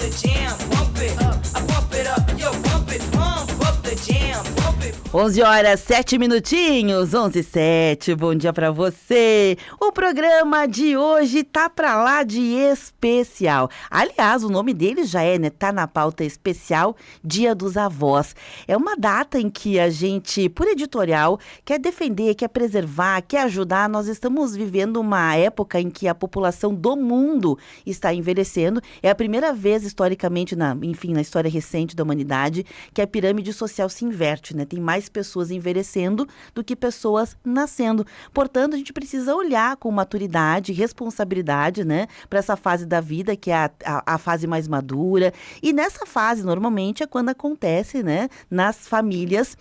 the jam, bump it up, I bump it up, yo, bump it, up the jam, bump it. 11 horas, 7 minutinhos, 11h07, bom dia pra você. O programa de hoje tá pra lá de especial. Aliás, o nome dele já é, né? Tá na pauta especial, Dia dos Avós. É uma data em que a gente, por editorial, quer defender, quer preservar, quer ajudar. Nós estamos vivendo uma época em que a população do mundo está envelhecendo. É a primeira vez, historicamente, na história recente da humanidade, que a pirâmide social se inverte, né? Tem mais pessoas envelhecendo do que pessoas nascendo. Portanto, a gente precisa olhar com maturidade, responsabilidade, né, para essa fase da vida, que é a fase mais madura. E nessa fase, normalmente, é quando acontece, né, nas famílias,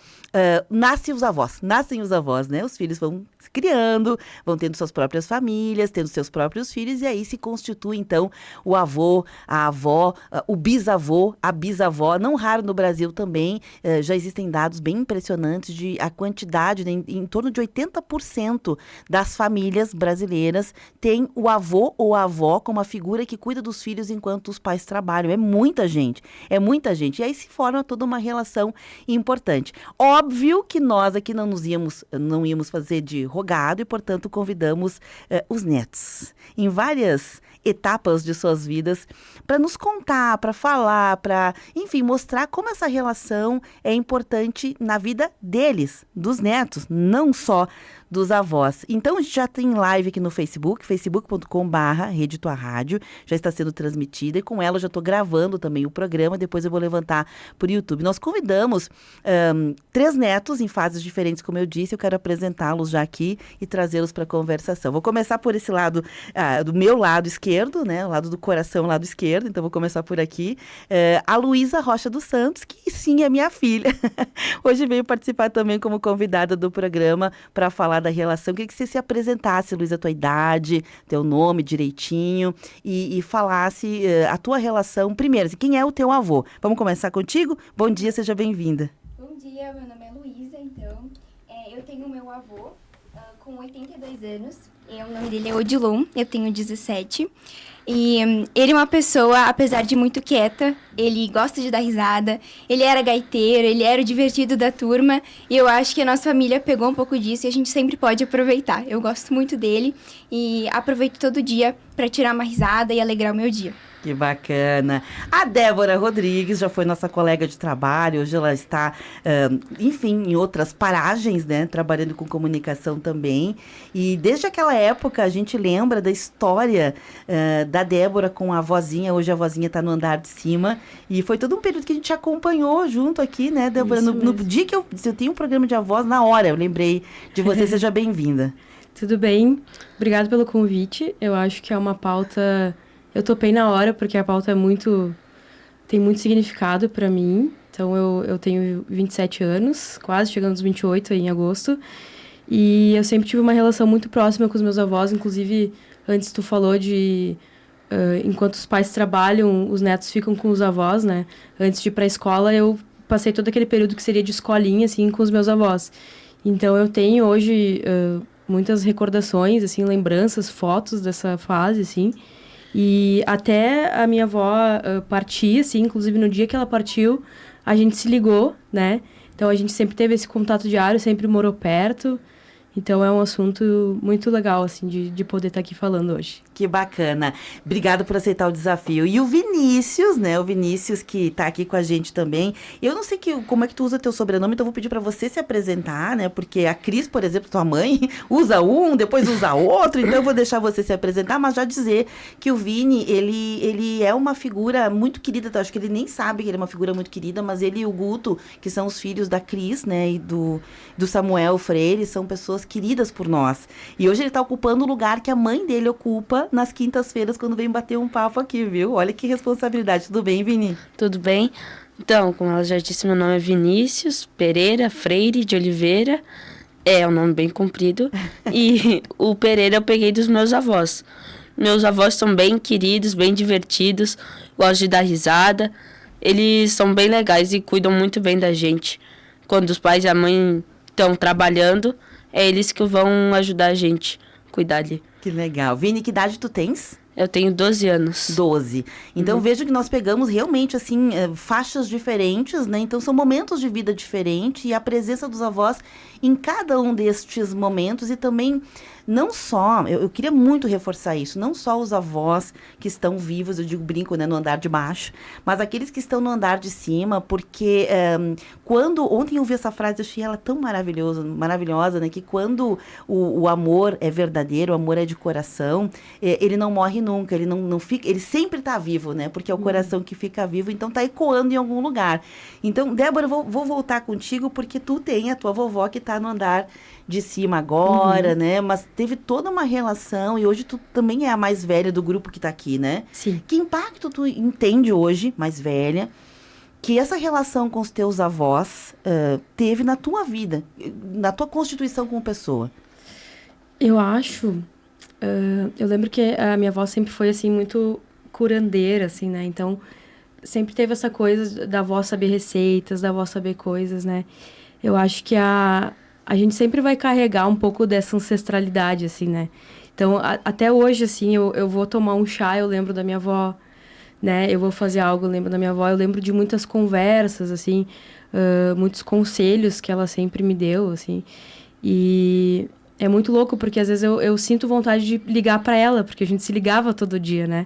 nascem os avós, né? Os filhos vão se criando, vão tendo suas próprias famílias, tendo seus próprios filhos, e aí se constitui, então, o avô, a avó, o bisavô, a bisavó. Não raro no Brasil também, já existem dados bem impressionantes de a quantidade, né, em torno de 80% das famílias brasileiras tem o avô ou a avó como a figura que cuida dos filhos enquanto os pais trabalham. É muita gente. E aí se forma toda uma relação importante. Óbvio que nós aqui não íamos fazer de rogado e, portanto, convidamos os netos em várias etapas de suas vidas para nos contar, para falar, para, enfim, mostrar como essa relação é importante na vida deles, dos netos, não só dos avós. Então, a gente já tem live aqui no Facebook, facebook.com/Rede Tua Rádio, já está sendo transmitida, e com ela eu já estou gravando também o programa, depois eu vou levantar por YouTube. Nós convidamos 3 netos em fases diferentes, como eu disse, eu quero apresentá-los já aqui e trazê-los para a conversação. Vou começar por esse lado, do meu lado esquerdo, né, o lado do coração, o lado esquerdo, então vou começar por aqui. A Luísa Rocha dos Santos, que sim é minha filha, hoje veio participar também como convidada do programa para falar da relação. Queria que você se apresentasse, Luísa, a tua idade, teu nome direitinho e falasse a tua relação. Primeiro, quem é o teu avô? Vamos começar contigo? Bom dia, seja bem-vinda. Bom dia, meu nome é Luísa, então. Eu tenho meu avô com 82 anos. O nome dele é Odilon, eu tenho 17. E ele é uma pessoa, apesar de muito quieta, ele gosta de dar risada, ele era gaiteiro, ele era o divertido da turma, e eu acho que a nossa família pegou um pouco disso e a gente sempre pode aproveitar. Eu gosto muito dele e aproveito todo dia para tirar uma risada e alegrar o meu dia. Que bacana. A Débora Rodrigues já foi nossa colega de trabalho, hoje ela está, enfim, em outras paragens, né, trabalhando com comunicação também. E desde aquela época a gente lembra da história da Débora com a vozinha. Hoje a vozinha está no andar de cima. E foi todo um período que a gente acompanhou junto aqui, né, Débora? No dia que eu tenho um programa de avós, na hora eu lembrei de você. Seja bem-vinda. Tudo bem. Obrigada pelo convite. Eu acho que é uma pauta... Eu topei na hora, porque a pauta tem muito significado para mim. Então, eu tenho 27 anos, quase chegando aos 28 em agosto. E eu sempre tive uma relação muito próxima com os meus avós. Inclusive, antes tu falou de... enquanto os pais trabalham, os netos ficam com os avós, né? Antes de ir para a escola, eu passei todo aquele período que seria de escolinha, assim, com os meus avós. Então, eu tenho hoje muitas recordações, assim, lembranças, fotos dessa fase, assim. E até a minha avó partir, assim, inclusive no dia que ela partiu, a gente se ligou, né? Então, a gente sempre teve esse contato diário, sempre morou perto. Então, é um assunto muito legal, assim, de poder estar aqui falando hoje. Que bacana. Obrigada por aceitar o desafio. E o Vinícius, né? O Vinícius que tá aqui com a gente também. Eu não sei como é que tu usa teu sobrenome, então eu vou pedir para você se apresentar, né? Porque a Cris, por exemplo, tua mãe, usa um, depois usa outro. Então eu vou deixar você se apresentar, mas já dizer que o Vini, ele é uma figura muito querida. Acho que ele nem sabe que ele é uma figura muito querida, mas ele e o Guto, que são os filhos da Cris, né? E do Samuel Freire, são pessoas queridas por nós. E hoje ele tá ocupando o lugar que a mãe dele ocupa nas quintas-feiras, quando vem bater um papo aqui, viu? Olha que responsabilidade. Tudo bem, Vini? Tudo bem. Então, como ela já disse, meu nome é Vinícius Pereira Freire de Oliveira. É um nome bem comprido. E o Pereira eu peguei dos meus avós. Meus avós são bem queridos, bem divertidos, gostam de dar risada. Eles são bem legais e cuidam muito bem da gente. Quando os pais e a mãe estão trabalhando, é eles que vão ajudar a gente a cuidar ali. Que legal. Vini, que idade tu tens? Eu tenho 12 anos. 12. Então, vejo que nós pegamos realmente, assim, faixas diferentes, né? Então, são momentos de vida diferentes e a presença dos avós em cada um destes momentos e também, não só, eu queria muito reforçar isso, não só os avós que estão vivos, eu digo, brinco, né, no andar de baixo, mas aqueles que estão no andar de cima, porque ontem eu vi essa frase, eu achei ela tão maravilhosa, né, que quando o amor é verdadeiro, o amor é de coração, ele não morre nunca, ele não fica, ele sempre está vivo, né, porque é o coração que fica vivo, então está ecoando em algum lugar. Então, Débora, eu vou voltar contigo, porque tu tem a tua vovó que está no andar de cima agora, né? Mas teve toda uma relação e hoje tu também é a mais velha do grupo que tá aqui, né? Sim. Que impacto tu entende hoje, mais velha, que essa relação com os teus avós teve na tua vida, na tua constituição como pessoa? Eu acho... eu lembro que a minha avó sempre foi, assim, muito curandeira, assim, né? Então, sempre teve essa coisa da avó saber receitas, da avó saber coisas, né? Eu acho que a gente sempre vai carregar um pouco dessa ancestralidade, assim, né? Então, até hoje, assim, eu vou tomar um chá, eu lembro da minha avó, né? Eu vou fazer algo, eu lembro da minha avó. Eu lembro de muitas conversas, assim, muitos conselhos que ela sempre me deu, assim. E é muito louco, porque às vezes eu sinto vontade de ligar para ela, porque a gente se ligava todo dia, né?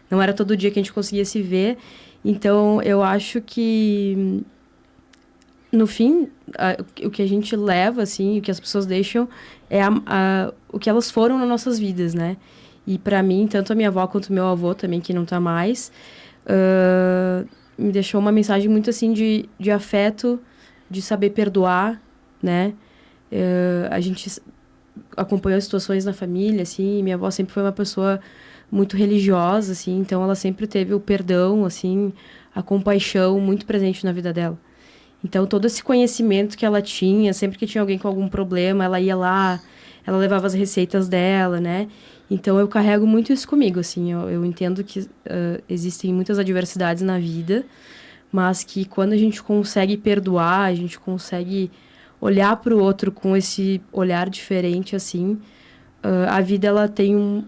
Não era todo dia que a gente conseguia se ver. Então, eu acho que... No fim, o que a gente leva, assim, o que as pessoas deixam é o que elas foram nas nossas vidas, né? E para mim, tanto a minha avó quanto o meu avô também, que não tá mais, me deixou uma mensagem muito, assim, de afeto, de saber perdoar, né? A gente acompanhou situações na família, assim, e minha avó sempre foi uma pessoa muito religiosa, assim, então ela sempre teve o perdão, assim, a compaixão muito presente na vida dela. Então, todo esse conhecimento que ela tinha, sempre que tinha alguém com algum problema, ela ia lá, ela levava as receitas dela, né? Então, eu carrego muito isso comigo, assim. Eu entendo que existem muitas adversidades na vida, mas que quando a gente consegue perdoar, a gente consegue olhar para o outro com esse olhar diferente, assim, a vida, ela tem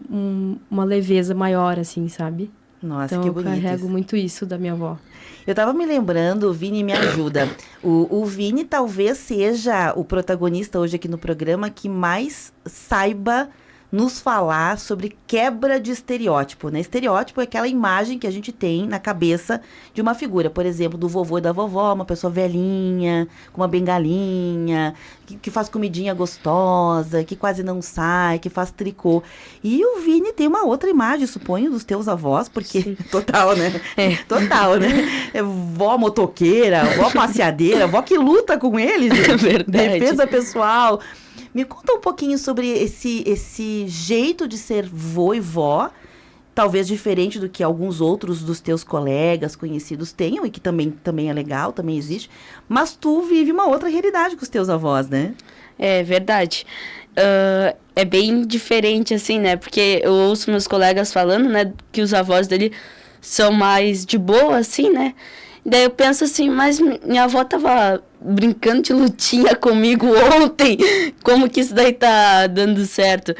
uma leveza maior, assim, sabe? Nossa, então, que bonito. Eu carrego muito isso da minha avó. Eu tava me lembrando, o Vini me ajuda. O Vini talvez seja o protagonista hoje aqui no programa que mais saiba nos falar sobre quebra de estereótipo, né? Estereótipo é aquela imagem que a gente tem na cabeça de uma figura, por exemplo, do vovô e da vovó, uma pessoa velhinha, com uma bengalinha, que faz comidinha gostosa, que quase não sai, que faz tricô. E o Vini tem uma outra imagem, suponho, dos teus avós, porque... Sim. Total, né? Total, né? É vó motoqueira, vó passeadeira, vó que luta com eles. É verdade. Defesa pessoal. Me conta um pouquinho sobre esse jeito de ser vô e vó, talvez diferente do que alguns outros dos teus colegas conhecidos tenham, e que também é legal, também existe, mas tu vive uma outra realidade com os teus avós, né? É verdade. É bem diferente, assim, né? Porque eu ouço meus colegas falando, né, que os avós dele são mais de boa, assim, né? Daí eu penso assim, mas minha avó tava brincando de lutinha comigo ontem. Como que isso daí tá dando certo?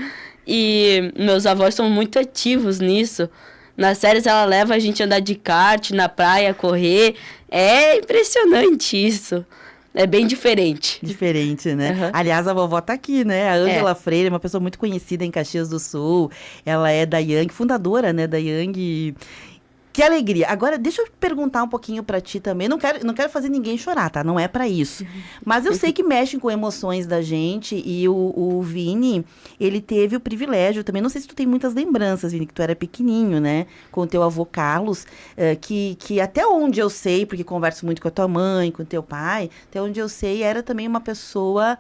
E meus avós são muito ativos nisso. Nas férias ela leva a gente a andar de kart na praia, correr. É impressionante isso. É bem diferente. Diferente, né? Uhum. Aliás, a vovó tá aqui, né? A Ângela Freire é uma pessoa muito conhecida em Caxias do Sul. Ela é da Yang, fundadora, né, da Yang. Que alegria. Agora, deixa eu perguntar um pouquinho pra ti também. Não quero fazer ninguém chorar, tá? Não é pra isso. Mas eu sei que mexem com emoções da gente. E o Vini, ele teve o privilégio também. Não sei se tu tem muitas lembranças, Vini, que tu era pequenininho, né? Com o teu avô Carlos. Que até onde eu sei, porque converso muito com a tua mãe, com o teu pai. Até onde eu sei, era também uma pessoa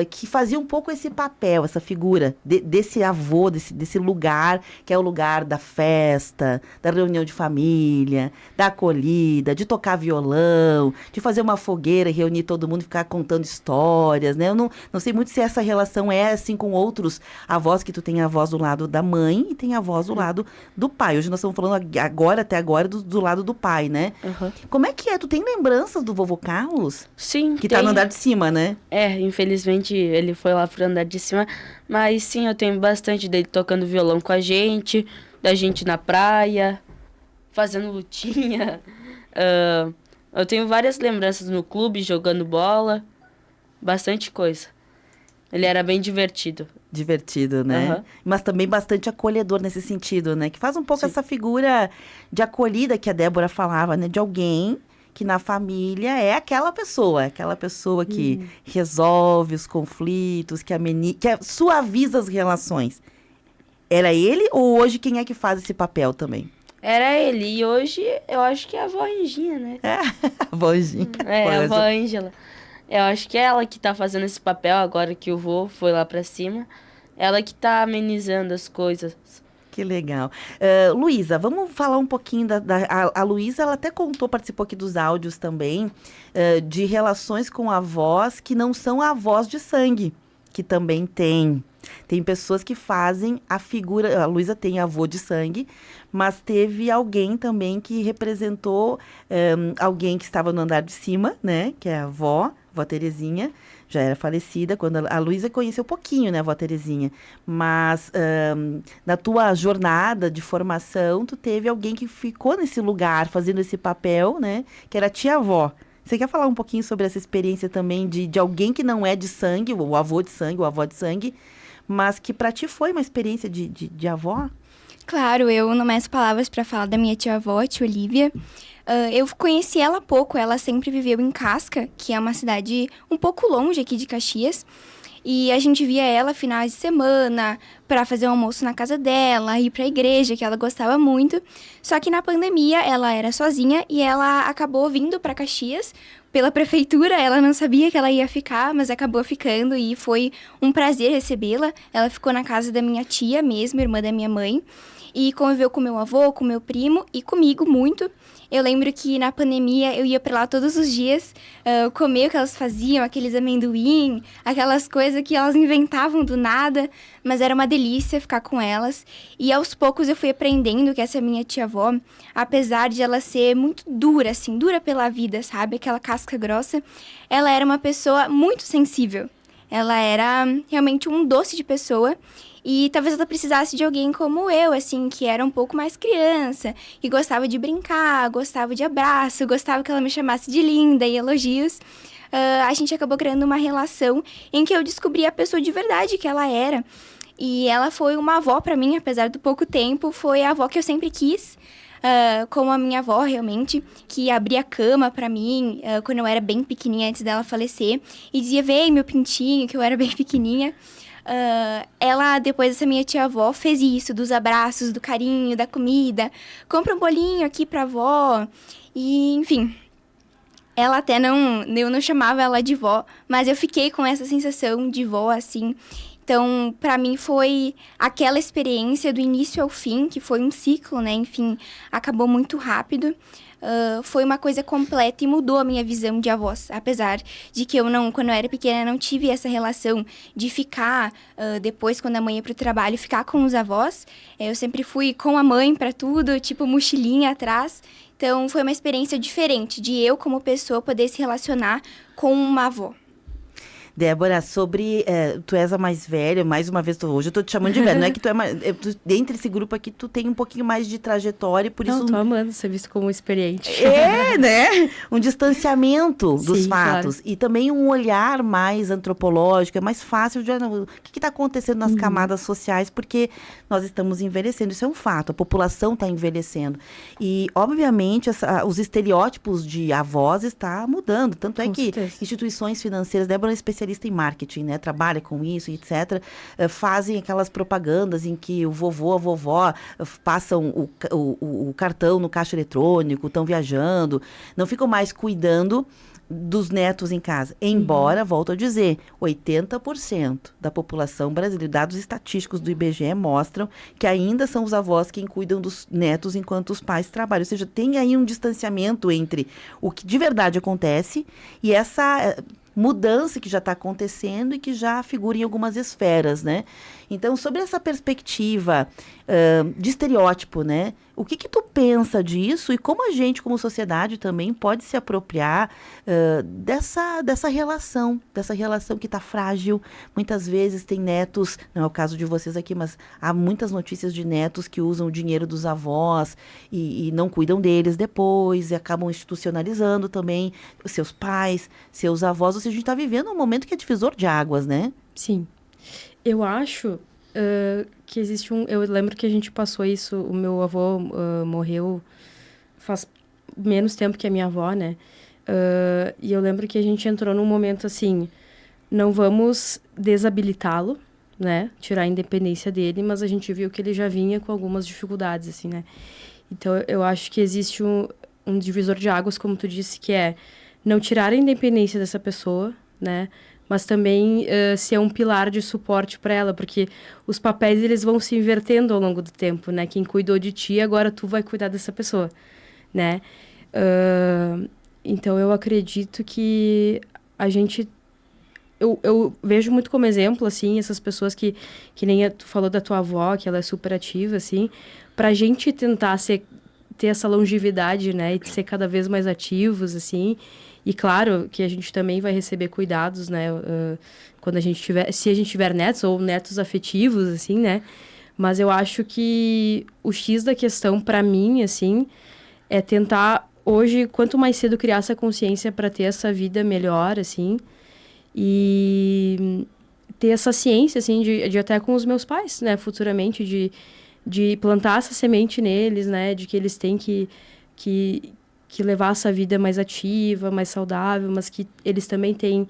que fazia um pouco esse papel, essa figura desse avô, desse lugar, que é o lugar da festa, da reunião de família, da acolhida, de tocar violão, de fazer uma fogueira e reunir todo mundo e ficar contando histórias, né? Eu não sei muito se essa relação é assim com outros avós, que tu tem a voz do lado da mãe e tem a voz do lado do pai. Hoje nós estamos falando até agora do lado do pai, né? Uhum. Como é que é? Tu tem lembranças do vovô Carlos? Sim, Que tá no andar de cima, né? Infelizmente ele foi lá pro andar de cima, mas sim, eu tenho bastante dele tocando violão com a gente, da gente na praia, fazendo lutinha. Eu tenho várias lembranças no clube, jogando bola, bastante coisa. Ele era bem divertido. Divertido, né? Aham. Mas também bastante acolhedor nesse sentido, né? Que faz um pouco Sim. essa figura de acolhida que a Débora falava, né? De alguém que na família é aquela pessoa que resolve os conflitos, que suaviza as relações. Era ele ou hoje quem é que faz esse papel também? Era ele. E hoje eu acho que é a avó Anjinha, né? A vozinha. É, a avó Ângela. Eu acho que é ela que tá fazendo esse papel agora que o vô foi lá pra cima. Ela que tá amenizando as coisas. Que legal. Luísa, vamos falar um pouquinho a Luísa, ela até participou aqui dos áudios também, de relações com avós que não são avós de sangue, que também tem. Tem pessoas que fazem a figura... A Luísa tem avô de sangue, mas teve alguém também que representou alguém que estava no andar de cima, né? Que é a avó Terezinha, já era falecida, quando a Luísa conheceu pouquinho, né, a avó Terezinha. Mas na tua jornada de formação, tu teve alguém que ficou nesse lugar, fazendo esse papel, né? Que era a tia-avó. Você quer falar um pouquinho sobre essa experiência também de alguém que não é de sangue, o avô de sangue, o avó de sangue, mas que para ti foi uma experiência de avó? Claro, eu não meço palavras para falar da minha tia-avó, tia Olivia. Eu conheci ela há pouco, ela sempre viveu em Casca, que é uma cidade um pouco longe aqui de Caxias. E a gente via ela finais de semana para fazer um almoço na casa dela, ir para a igreja, que ela gostava muito. Só que na pandemia ela era sozinha e ela acabou vindo para Caxias pela prefeitura. Ela não sabia que ela ia ficar, mas acabou ficando e foi um prazer recebê-la. Ela ficou na casa da minha tia mesmo, irmã da minha mãe, e conviveu com meu avô, com meu primo e comigo muito. Eu lembro que na pandemia eu ia pra lá todos os dias comer o que elas faziam, aqueles amendoim, aquelas coisas que elas inventavam do nada, mas era uma delícia ficar com elas. E aos poucos eu fui aprendendo que essa minha tia-avó, apesar de ela ser muito dura, assim, dura pela vida, sabe? Aquela casca grossa, ela era uma pessoa muito sensível. Ela era realmente um doce de pessoa. E talvez ela precisasse de alguém como eu, assim, que era um pouco mais criança, que gostava de brincar, gostava de abraço, gostava que ela me chamasse de linda e elogios. A gente acabou criando uma relação em que eu descobri a pessoa de verdade que ela era. E ela foi uma avó pra mim, apesar do pouco tempo, foi a avó que eu sempre quis. Como a minha avó, realmente, que abria a cama pra mim quando eu era bem pequenininha, antes dela falecer. E dizia, vem meu pintinho, que eu era bem pequenininha. Ela, depois dessa minha tia-avó, fez isso, dos abraços, do carinho, da comida. Compra um bolinho aqui pra avó. E, enfim, ela até eu não chamava ela de vó, mas eu fiquei com essa sensação de vó, assim. Então, pra mim foi aquela experiência do início ao fim, que foi um ciclo, né? Enfim, acabou muito rápido. Foi uma coisa completa e mudou a minha visão de avós. Apesar de que quando eu era pequena, não tive essa relação de ficar, depois, quando a mãe ia pro trabalho, ficar com os avós. Eu sempre fui com a mãe pra tudo, tipo mochilinha atrás. Então, foi uma experiência diferente de eu, como pessoa, poder se relacionar com uma avó. Débora, tu és a mais velha, mais uma vez, hoje eu tô te chamando de velha, não é que tu é mais, dentre esse grupo aqui, tu tem um pouquinho mais de trajetória, por isso... Não, tô amando ser visto como experiente. Né? Um distanciamento dos Sim, fatos. claro. E também um olhar mais antropológico, é mais fácil de... O que está acontecendo nas camadas sociais, porque nós estamos envelhecendo, isso é um fato, a população está envelhecendo. E, obviamente, os estereótipos de avós estão mudando, tanto é Com que certeza. instituições financeiras, Débora é especialista em marketing, né? Trabalha com isso, etc. Fazem aquelas propagandas em que o vovô, a vovó passam o cartão no caixa eletrônico, estão viajando, não ficam mais cuidando dos netos em casa. Embora, volto a dizer, 80% da população brasileira, dados estatísticos do IBGE mostram que ainda são os avós quem cuidam dos netos enquanto os pais trabalham. Ou seja, tem aí um distanciamento entre o que de verdade acontece e essa mudança que já está acontecendo e que já figura em algumas esferas, né? Então, sobre essa perspectiva de estereótipo, né? O que tu pensa disso e como a gente, como sociedade, também pode se apropriar dessa relação que está frágil. Muitas vezes tem netos, não é o caso de vocês aqui, mas há muitas notícias de netos que usam o dinheiro dos avós e não cuidam deles depois e acabam institucionalizando também os seus pais, seus avós. Ou seja, a gente está vivendo um momento que é divisor de águas, né? Sim. Eu acho que existe um... Eu lembro que a gente passou isso, o meu avô morreu faz menos tempo que a minha avó, né? E eu lembro que a gente entrou num momento assim, não vamos desabilitá-lo, né? Tirar a independência dele, mas a gente viu que ele já vinha com algumas dificuldades, assim, né? Então, eu acho que existe um divisor de águas, como tu disse, que é não tirar a independência dessa pessoa, né? Mas também ser um pilar de suporte para ela, porque os papéis eles vão se invertendo ao longo do tempo, né? Quem cuidou de ti, agora tu vai cuidar dessa pessoa, né? Então, eu acredito que a gente... Eu vejo muito como exemplo, assim, essas pessoas que nem tu falou da tua avó, que ela é super ativa, assim, pra gente tentar ter essa longevidade, né? E ser cada vez mais ativos, assim... E claro que a gente também vai receber cuidados, né? Quando se a gente tiver netos ou netos afetivos, assim, né? Mas eu acho que o X da questão, para mim, assim, é tentar hoje, quanto mais cedo criar essa consciência para ter essa vida melhor, assim, e ter essa ciência, assim, de até com os meus pais, né? Futuramente, de plantar essa semente neles, né? De que eles têm que levar essa vida mais ativa, mais saudável, mas que eles também têm...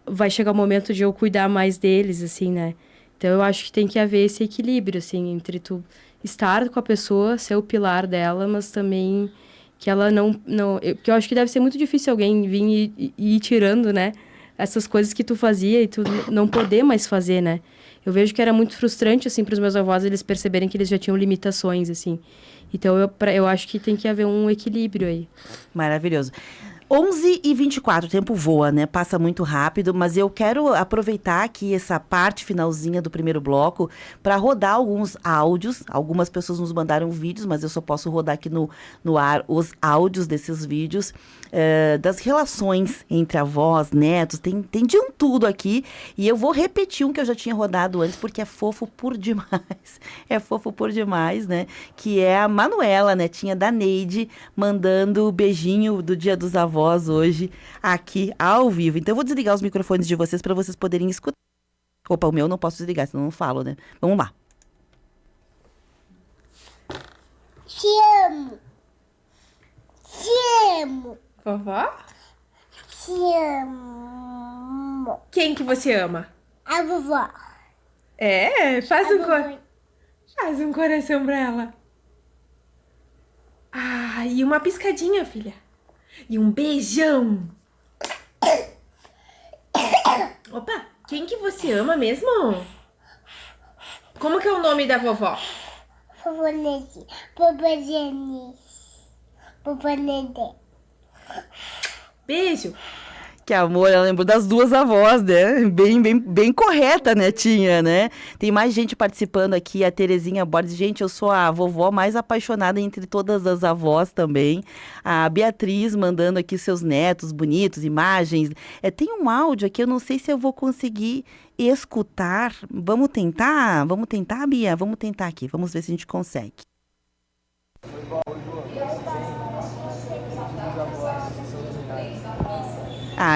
Vai chegar o momento de eu cuidar mais deles, assim, né? Então, eu acho que tem que haver esse equilíbrio, assim, entre tu estar com a pessoa, ser o pilar dela, mas também que ela não... Porque eu acho que deve ser muito difícil alguém vir e ir tirando, né? Essas coisas que tu fazia e tu não poder mais fazer, né? Eu vejo que era muito frustrante, assim, para os meus avós, eles perceberem que eles já tinham limitações, assim. Então, eu acho que tem que haver um equilíbrio aí. Maravilhoso. 11h24, o tempo voa, né? Passa muito rápido, mas eu quero aproveitar aqui essa parte finalzinha do primeiro bloco para rodar alguns áudios. Algumas pessoas nos mandaram vídeos, mas eu só posso rodar aqui no ar os áudios desses vídeos, das relações entre avós, netos, tem de um tudo aqui. E eu vou repetir um que eu já tinha rodado antes, porque é fofo por demais. É fofo por demais, né? Que é a Manuela, netinha da Neide, mandando o beijinho do Dia dos Avós hoje aqui ao vivo. Então eu vou desligar os microfones de vocês para vocês poderem escutar. Opa, o meu não posso desligar, senão eu não falo, né? Vamos lá. Te amo. Te amo. Vovó? Te amo. Quem que você ama? A vovó. Faz um, vovó. faz um coração pra ela. Ah, e uma piscadinha, filha. E um beijão. Opa, quem que você ama mesmo? Como que é o nome da vovó? Vovó Nede. Vovó Jenny. Vovó Nede. Beijo. Que amor, ela lembrou das duas avós, né? Bem correta, netinha, né? Tem mais gente participando aqui, a Terezinha Borges. Gente, eu sou a vovó mais apaixonada entre todas as avós também. A Beatriz mandando aqui seus netos bonitos, imagens. Tem um áudio aqui, eu não sei se eu vou conseguir escutar. Vamos tentar, Bia? Vamos tentar aqui, vamos ver se a gente consegue.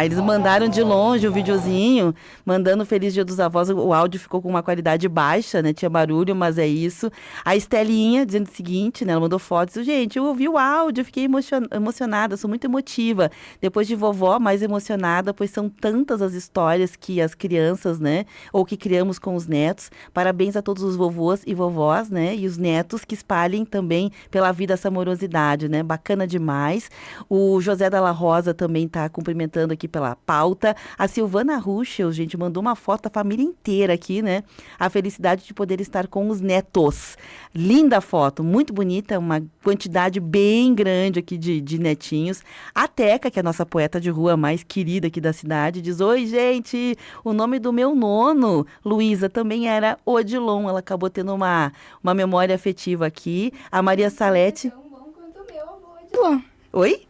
Eles mandaram de longe o videozinho, mandando Feliz Dia dos Avós. O áudio ficou com uma qualidade baixa, né? Tinha barulho, mas é isso. A Estelinha dizendo o seguinte, né? Ela mandou fotos. Gente, eu ouvi o áudio, fiquei emocionada, sou muito emotiva. Depois de vovó, mais emocionada, pois são tantas as histórias que as crianças, né? Ou que criamos com os netos. Parabéns a todos os vovôs e vovós, né? E os netos que espalhem também pela vida essa amorosidade, né? Bacana demais. O José Dalla Rosa também está cumprimentando passando aqui pela pauta. A Silvana Ruschel, gente, mandou uma foto da família inteira aqui, né? A felicidade de poder estar com os netos. Linda foto, muito bonita, uma quantidade bem grande aqui de netinhos. A Teca, que é a nossa poeta de rua mais querida aqui da cidade, diz: oi, gente, o nome do meu nono, Luísa, também era Odilon. Ela acabou tendo uma memória afetiva aqui. A Maria Salete... Tão bom quanto o meu avô Odilon. Oi?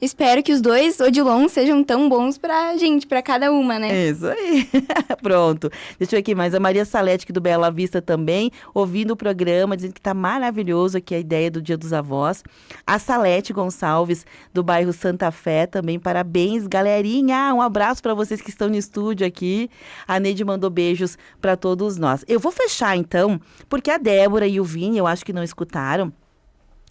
Espero que os dois Odilon sejam tão bons pra gente, pra cada uma, né? Isso aí. Pronto. Deixa eu ver aqui mais. A Maria Salete, aqui do Bela Vista também, ouvindo o programa, dizendo que tá maravilhoso aqui a ideia do Dia dos Avós. A Salete Gonçalves, do bairro Santa Fé, também parabéns, galerinha. Um abraço para vocês que estão no estúdio aqui. A Neide mandou beijos para todos nós. Eu vou fechar então, porque a Débora e o Vini, eu acho que não escutaram.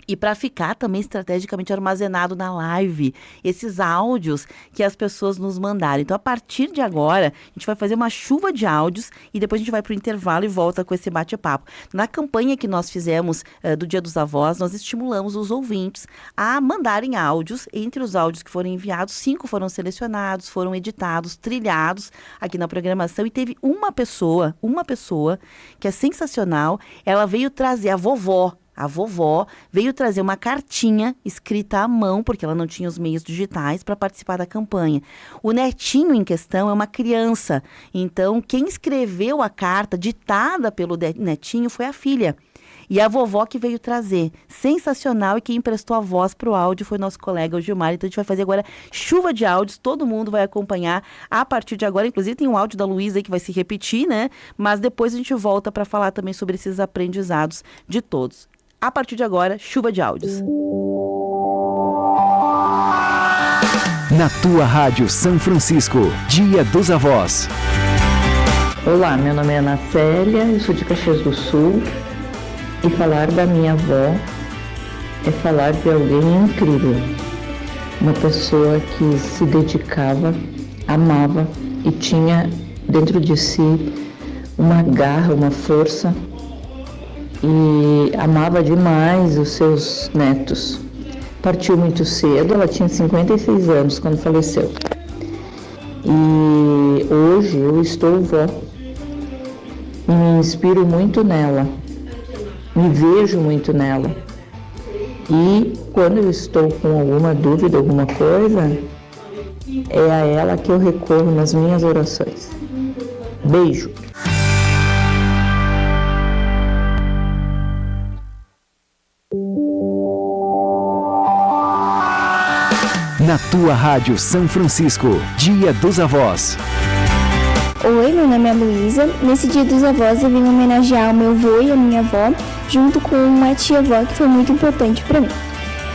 E para ficar também estrategicamente armazenado na live, esses áudios que as pessoas nos mandaram. Então, a partir de agora, a gente vai fazer uma chuva de áudios e depois a gente vai para o intervalo e volta com esse bate-papo. Na campanha que nós fizemos do Dia dos Avós, nós estimulamos os ouvintes a mandarem áudios. Entre os áudios que foram enviados, 5 foram selecionados, foram editados, trilhados aqui na programação. E teve uma pessoa que é sensacional, ela veio trazer a vovó veio trazer uma cartinha escrita à mão, porque ela não tinha os meios digitais, para participar da campanha. O netinho em questão é uma criança. Então, quem escreveu a carta ditada pelo netinho foi a filha. E a vovó que veio trazer. Sensacional. E quem emprestou a voz para o áudio foi nosso colega, o Gilmar. Então, a gente vai fazer agora chuva de áudios. Todo mundo vai acompanhar a partir de agora. Inclusive, tem um áudio da Luísa aí que vai se repetir, né? Mas depois a gente volta para falar também sobre esses aprendizados de todos. A partir de agora, chuva de áudios. Na tua rádio São Francisco, Dia dos Avós. Olá, meu nome é Ana Célia, eu sou de Caxias do Sul. E falar da minha avó é falar de alguém incrível. Uma pessoa que se dedicava, amava e tinha dentro de si uma garra, uma força. E amava demais os seus netos. Partiu muito cedo, ela tinha 56 anos quando faleceu. E hoje eu estou vó e me inspiro muito nela, me vejo muito nela. E quando eu estou com alguma dúvida, alguma coisa, é a ela que eu recorro nas minhas orações. Beijo! Na tua rádio São Francisco, Dia dos Avós. Oi, meu nome é Luísa. Nesse Dia dos Avós eu vim homenagear o meu avô e a minha avó, junto com uma tia-avó que foi muito importante para mim.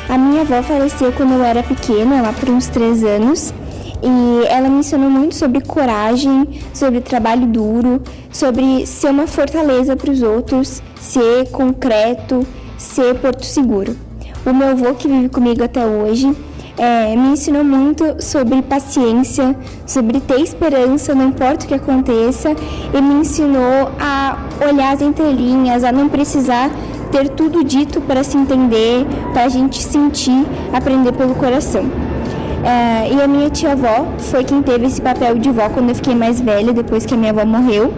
A minha avó faleceu quando eu era pequena, lá por uns 3 anos, e ela me ensinou muito sobre coragem, sobre trabalho duro, sobre ser uma fortaleza para os outros, ser concreto, ser porto seguro. O meu avô, que vive comigo até hoje, me ensinou muito sobre paciência, sobre ter esperança, não importa o que aconteça, e me ensinou a olhar as entrelinhas, a não precisar ter tudo dito para se entender, para a gente sentir, aprender pelo coração. E a minha tia-avó foi quem teve esse papel de vó quando eu fiquei mais velha, depois que a minha avó morreu.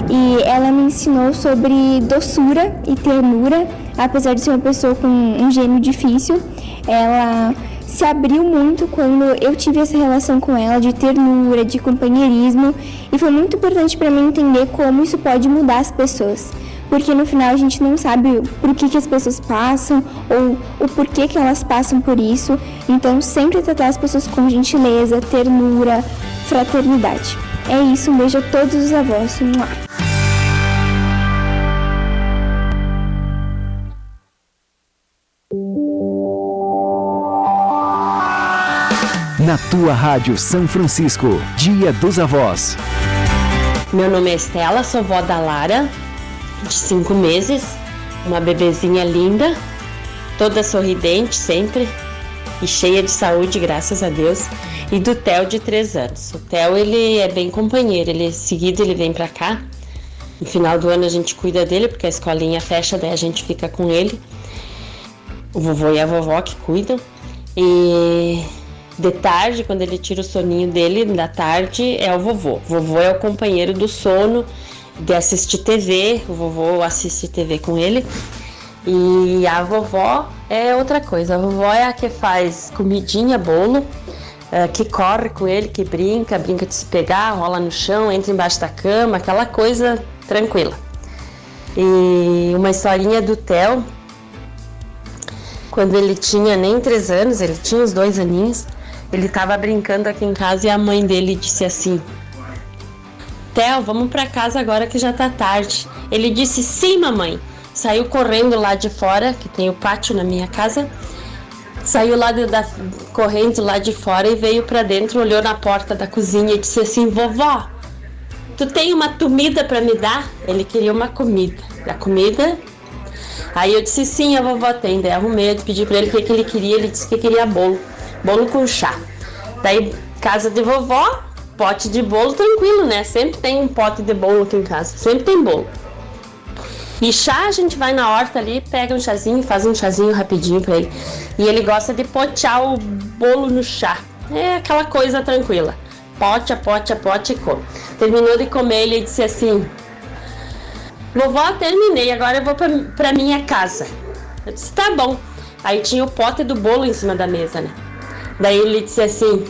E ela me ensinou sobre doçura e ternura, apesar de ser uma pessoa com um gênio difícil. Ela se abriu muito quando eu tive essa relação com ela de ternura, de companheirismo, e foi muito importante para mim entender como isso pode mudar as pessoas, porque no final a gente não sabe por que as pessoas passam ou o porquê que elas passam por isso. Então sempre tratar as pessoas com gentileza, ternura, fraternidade. É isso, um beijo a todos os avós. Na tua rádio São Francisco, Dia dos Avós. Meu nome é Estela, sou vó da Lara, de 5 meses, uma bebezinha linda, toda sorridente sempre e cheia de saúde, graças a Deus. E do Theo, de 3 anos. O Theo, ele é bem companheiro, seguido ele vem pra cá. No final do ano a gente cuida dele, porque a escolinha fecha, daí a gente fica com ele. O vovô e a vovó que cuidam. E de tarde, quando ele tira o soninho dele da tarde, é o vovô. O vovô é o companheiro do sono, de assistir TV, o vovô assiste TV com ele. E a vovó é outra coisa, a vovó é a que faz comidinha, bolo, que corre com ele, que brinca de se pegar, rola no chão, entra embaixo da cama, aquela coisa tranquila. E uma historinha do Theo, quando ele tinha nem 3 anos, ele tinha uns 2 aninhos, ele estava brincando aqui em casa e a mãe dele disse assim: Theo, vamos para casa agora que já tá tarde. Ele disse: sim, mamãe. Saiu correndo lá de fora, que tem o pátio na minha casa, saiu lá correndo lá de fora e veio para dentro, olhou na porta da cozinha e disse assim: vovó, tu tem uma comida para me dar? Ele queria uma comida. A comida? Aí eu disse: sim, a vovó tem. Daí arrumei, eu pedi para ele o que ele queria, ele disse que queria bolo com chá. Daí, casa de vovó, pote de bolo tranquilo, né? Sempre tem um pote de bolo aqui em casa, sempre tem bolo. E chá, a gente vai na horta ali, pega um chazinho, faz um chazinho rapidinho pra ele. E ele gosta de potear o bolo no chá. É aquela coisa tranquila. Pote e come. Terminou de comer, ele disse assim: vovó, terminei, agora eu vou pra minha casa. Eu disse: tá bom. Aí tinha o pote do bolo em cima da mesa, né? Daí ele disse assim: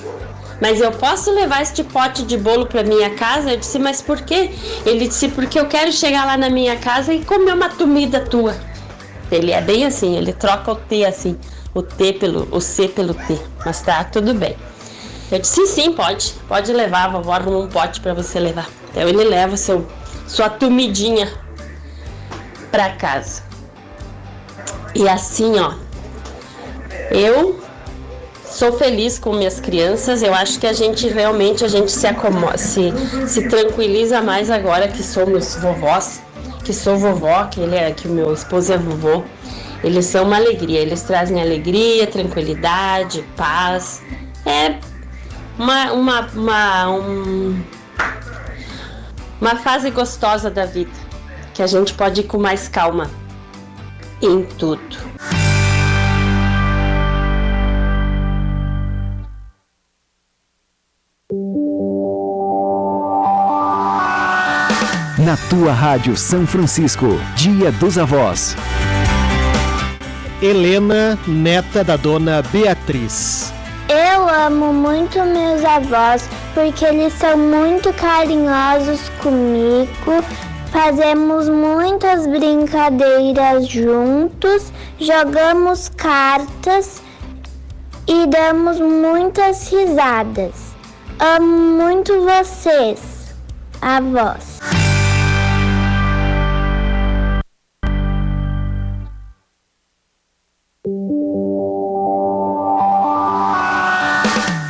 mas eu posso levar este pote de bolo para minha casa? Eu disse: mas por quê? Ele disse: porque eu quero chegar lá na minha casa e comer uma comida tua. Ele é bem assim, ele troca o T assim, o C pelo T, mas tá tudo bem. Eu disse: sim, pode levar, a vovó arruma um pote para você levar. Então ele leva sua comidinha para casa. E assim, ó, eu sou feliz com minhas crianças. Eu acho que a gente se acomoda, se tranquiliza mais agora que somos vovós, que sou vovó, que o meu esposo é vovô. Eles são uma alegria, eles trazem alegria, tranquilidade, paz. É uma fase gostosa da vida, que a gente pode ir com mais calma em tudo. Na tua Rádio São Francisco, Dia dos Avós. Helena, neta da dona Beatriz. Eu amo muito meus avós porque eles são muito carinhosos comigo. Fazemos muitas brincadeiras juntos, jogamos cartas e damos muitas risadas. Amo muito vocês, avós.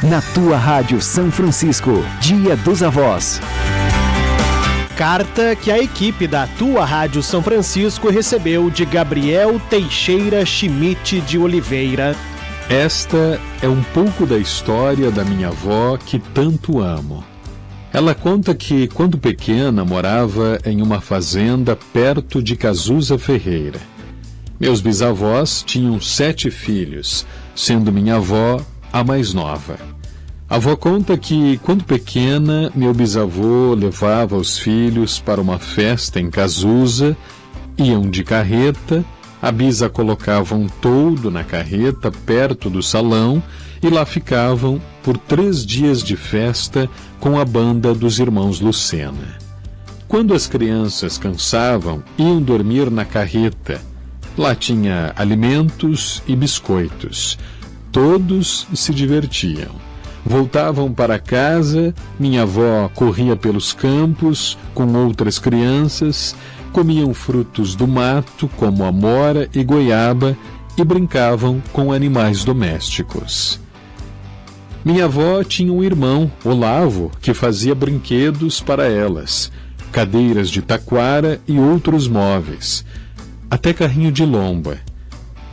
Na tua Rádio São Francisco, Dia dos Avós. Carta que a equipe da tua Rádio São Francisco recebeu de Gabriel Teixeira Schmidt de Oliveira. Esta é um pouco da história da minha avó que tanto amo. Ela conta que, quando pequena, morava em uma fazenda perto de Cazuza Ferreira. Meus bisavós tinham 7 filhos, sendo minha avó a mais nova. A avó conta que, quando pequena, meu bisavô levava os filhos para uma festa em Cazuza, iam de carreta, a bisa colocava um toldo na carreta perto do salão e lá ficavam por 3 dias de festa com a banda dos irmãos Lucena. Quando as crianças cansavam, iam dormir na carreta. Lá tinha alimentos e biscoitos. Todos se divertiam. Voltavam para casa, minha avó corria pelos campos com outras crianças, comiam frutos do mato, como amora e goiaba, e brincavam com animais domésticos. Minha avó tinha um irmão, Olavo, que fazia brinquedos para elas, cadeiras de taquara e outros móveis, até carrinho de lomba.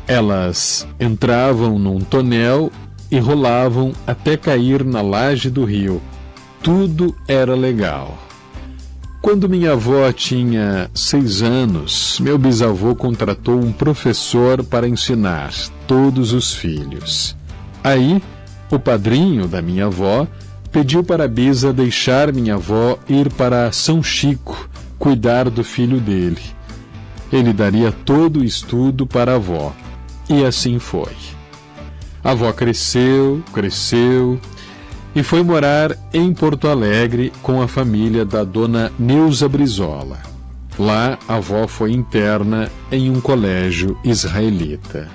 Elas entravam num tonel e rolavam até cair na laje do rio. Tudo era legal. Quando minha avó tinha 6 anos, meu bisavô contratou um professor para ensinar todos os filhos. Aí, O padrinho da minha avó pediu para a bisa deixar minha avó ir para São Chico cuidar do filho dele. Ele daria todo o estudo para a avó. E assim foi. A avó cresceu e foi morar em Porto Alegre com a família da dona Neuza Brizola. Lá, a avó foi interna em um colégio israelita.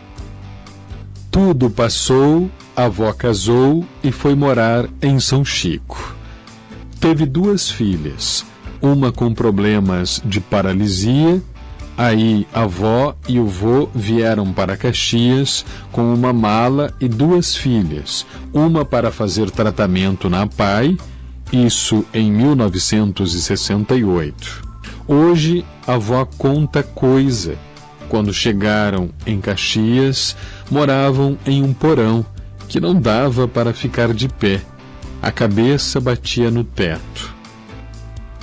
Tudo passou, a avó casou e foi morar em São Chico. Teve 2 filhas, uma com problemas de paralisia. Aí a avó e o vô vieram para Caxias com uma mala e 2 filhas, uma para fazer tratamento na PAI, isso em 1968. Hoje a avó conta coisa. Quando chegaram em Caxias, moravam em um porão que não dava para ficar de pé. A cabeça batia no teto.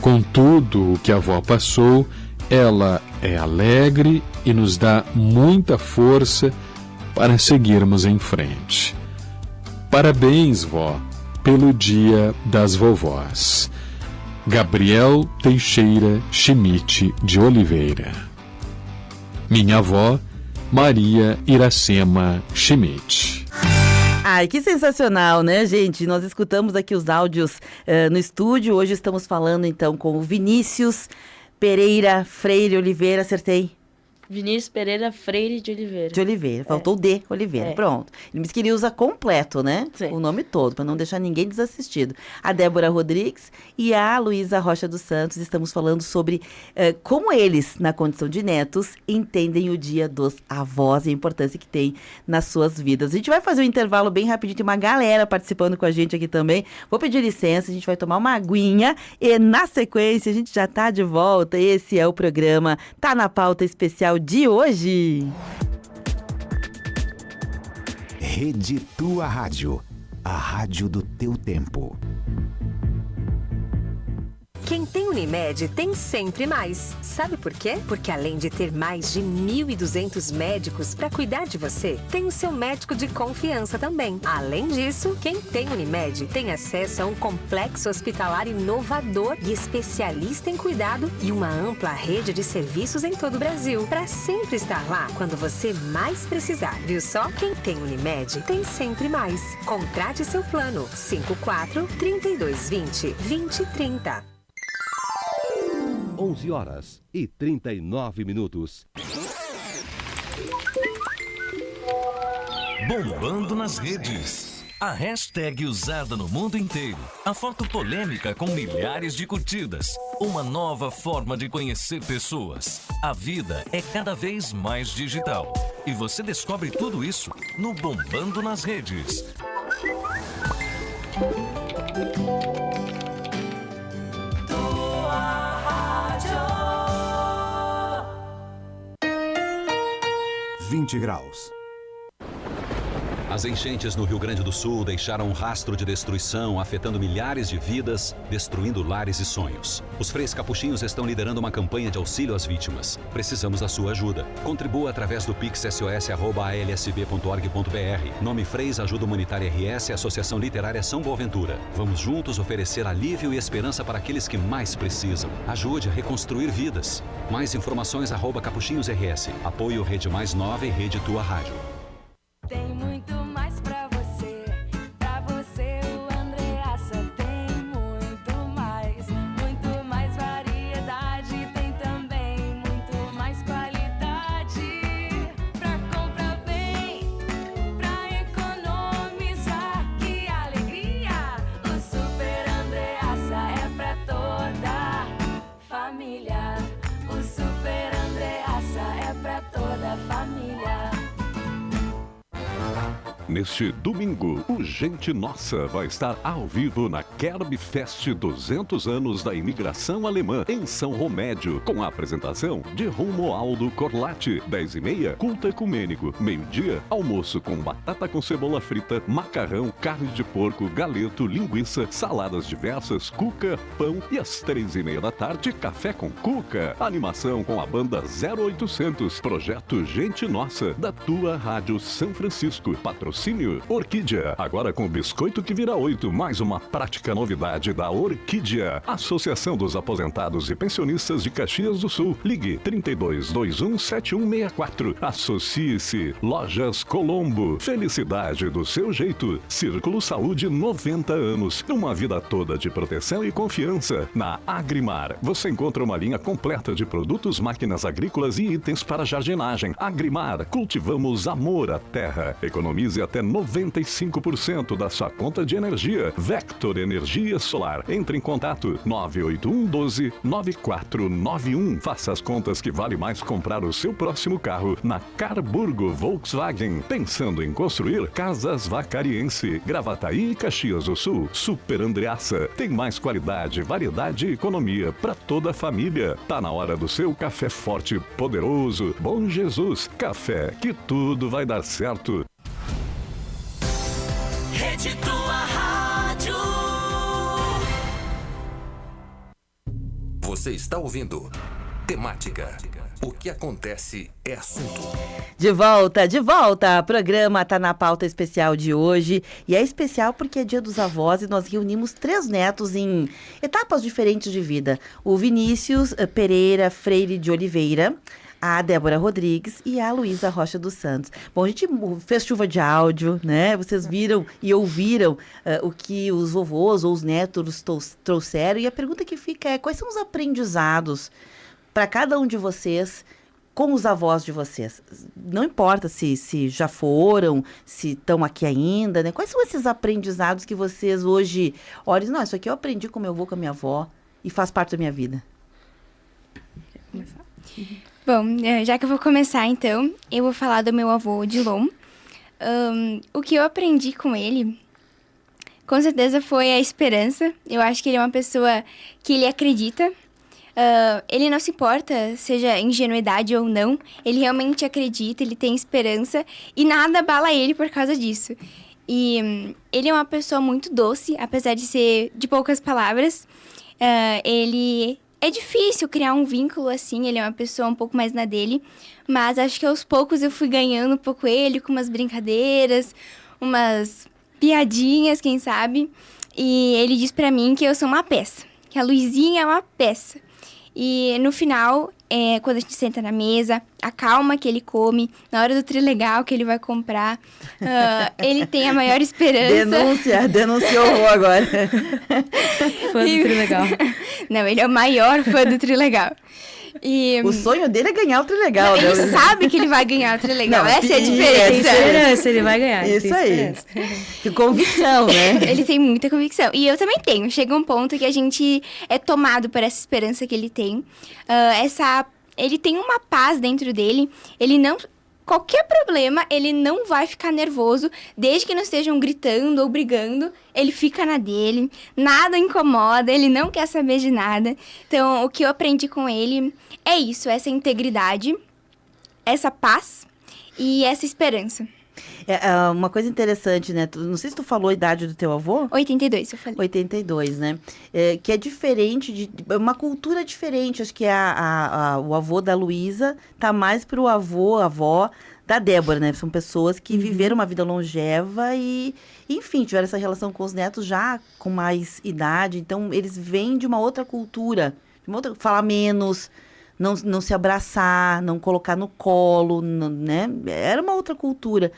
Com tudo o que a avó passou, ela é alegre e nos dá muita força para seguirmos em frente. Parabéns, vó, pelo Dia das Vovós. Gabriel Teixeira Schmidt de Oliveira. Minha avó, Maria Iracema Schmidt. Ai, que sensacional, né, gente? Nós escutamos aqui os áudios no estúdio. Hoje estamos falando, então, com o Vinícius Pereira Freire Oliveira, acertei? Vinícius Pereira Freire de Oliveira. De Oliveira, faltou o D, Oliveira, pronto. Ele me disse que ele usa completo, né? Sim. O nome todo, para não deixar ninguém desassistido. A Débora Rodrigues e a Luísa Rocha dos Santos, estamos falando sobre como eles, na condição de netos, entendem o Dia dos Avós e a importância que tem nas suas vidas. A gente vai fazer um intervalo bem rapidinho, tem uma galera participando com a gente aqui também. Vou pedir licença, a gente vai tomar uma aguinha e na sequência a gente já tá de volta. Esse é o programa Tá na Pauta Especial de hoje. Rede Tua Rádio, a rádio do teu tempo. Quem tem Unimed tem sempre mais. Sabe por quê? Porque além de ter mais de 1.200 médicos para cuidar de você, tem o seu médico de confiança também. Além disso, quem tem Unimed tem acesso a um complexo hospitalar inovador e especialista em cuidado e uma ampla rede de serviços em todo o Brasil, para sempre estar lá quando você mais precisar. Viu só? Quem tem Unimed tem sempre mais. Contrate seu plano 54-3220-2030. 11h39. Bombando nas redes. A hashtag usada no mundo inteiro. A foto polêmica com milhares de curtidas. Uma nova forma de conhecer pessoas. A vida é cada vez mais digital. E você descobre tudo isso no Bombando nas Redes. graus. As enchentes no Rio Grande do Sul deixaram um rastro de destruição, afetando milhares de vidas, destruindo lares e sonhos. Os Freis Capuchinhos estão liderando uma campanha de auxílio às vítimas. Precisamos da sua ajuda. Contribua através do Pix sos@alsb.org.br. Nome Freis Ajuda Humanitária RS, Associação Literária São Boaventura. Vamos juntos oferecer alívio e esperança para aqueles que mais precisam. Ajude a reconstruir vidas. Mais informações @capuchinhosrs. Apoio Rede Mais Nova e Rede Tua Rádio. Tem muito mais pra você o Andreassa tem muito mais variedade, tem também muito mais qualidade, pra comprar bem, pra economizar, que alegria, o Super Andreassa é pra toda família, o Super Andreassa é pra toda família. Neste domingo, o Gente Nossa vai estar ao vivo na Kerb Fest 200 anos da imigração alemã em São Romédio, com a apresentação de Romualdo Corlatti. 10h30, culto ecumênico. Meio-dia, almoço com batata com cebola frita, macarrão, carne de porco, galeto, linguiça, saladas diversas, cuca, pão e às 3h30 da tarde, café com cuca. Animação com a banda 0800, projeto Gente Nossa, da Tua Rádio São Francisco. Patrocínio patrocínio. Orquídea, agora com biscoito que vira 8, mais uma prática novidade da Orquídea. Associação dos Aposentados e Pensionistas de Caxias do Sul. Ligue 32217164. Associe-se. Lojas Colombo. Felicidade do seu jeito. Círculo Saúde 90 anos. Uma vida toda de proteção e confiança. Na Agrimar, você encontra uma linha completa de produtos, máquinas agrícolas e itens para jardinagem. Agrimar, cultivamos amor à terra. Economize até 95% da sua conta de energia. Vector Energia Solar. Entre em contato 981 12 9491. Faça as contas que vale mais comprar o seu próximo carro na Carburgo Volkswagen. Pensando em construir casas Vacariense, Gravataí e Caxias do Sul. Super Andreaça. Tem mais qualidade, variedade e economia para toda a família. Tá na hora do seu café forte, poderoso. Bom Jesus, café que tudo vai dar certo. Rede Tua Rádio. Você está ouvindo Temática. O que acontece é assunto. De volta. O programa tá na pauta especial de hoje. E é especial porque é Dia dos Avós e nós reunimos 3 netos em etapas diferentes de vida. O Vinícius Pereira Freire de Oliveira, a Débora Rodrigues e a Luísa Rocha dos Santos. Bom, a gente fez chuva de áudio, né? Vocês viram e ouviram o que os vovôs ou os netos trouxeram. E a pergunta que fica é: quais são os aprendizados para cada um de vocês com os avós de vocês? Não importa se já foram, se estão aqui ainda, né? Quais são esses aprendizados que vocês hoje olham? Não, isso aqui eu aprendi com meu avô, com a minha avó e faz parte da minha vida. Bom, já que eu vou começar, então, eu vou falar do meu avô, Odilon. O que eu aprendi com ele, com certeza, foi a esperança. Eu acho que ele é uma pessoa que ele acredita. Ele não se importa, seja ingenuidade ou não. Ele realmente acredita, ele tem esperança e nada abala ele por causa disso. E ele é uma pessoa muito doce, apesar de ser de poucas palavras. Ele... É difícil criar um vínculo assim, ele é uma pessoa um pouco mais na dele, mas acho que aos poucos eu fui ganhando um pouco ele, com umas brincadeiras, umas piadinhas, quem sabe. E ele diz pra mim que eu sou uma peça, que a Luizinha é uma peça. E no final, quando a gente senta na mesa, a calma que ele come, na hora do trilegal que ele vai comprar, ele tem a maior esperança. Denunciou agora. Fã do trilegal. Não, ele é o maior fã do trilegal. E o sonho dele é ganhar o trilegal. Ele sabe que ele vai ganhar o trilegal. Essa é a diferença. Tem esperança, ele vai ganhar. Isso aí. Que convicção, né? Ele tem muita convicção. E eu também tenho. Chega um ponto que a gente é tomado por essa esperança que ele tem. Ele tem uma paz dentro dele. Ele não... Qualquer problema, ele não vai ficar nervoso, desde que não estejam gritando ou brigando, ele fica na dele, nada incomoda, ele não quer saber de nada. Então, o que eu aprendi com ele é isso, essa integridade, essa paz e essa esperança. Uma coisa interessante, né? Não sei se tu falou a idade do teu avô? 82, eu falei. 82, né? Que é diferente, uma cultura diferente. Acho que o avô da Luísa tá mais pro avó da Débora, né? São pessoas que viveram uma vida longeva e, enfim, tiveram essa relação com os netos já com mais idade. Então, eles vêm de uma outra cultura, falar menos... Não se abraçar, não colocar no colo, né? Era uma outra cultura.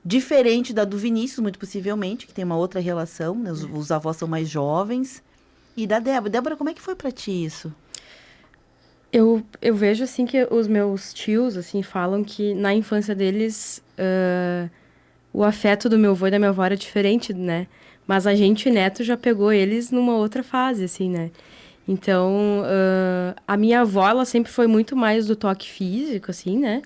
Diferente da do Vinícius, muito possivelmente, que tem uma outra relação, né? Os avós são mais jovens. E da Débora. Débora, como é que foi pra ti isso? Eu vejo, assim, que os meus tios, assim, falam que na infância deles, o afeto do meu avô e da minha avó era diferente, né? Mas a gente, neto, já pegou eles numa outra fase, assim, né? Então, a minha avó, ela sempre foi muito mais do toque físico, assim, né?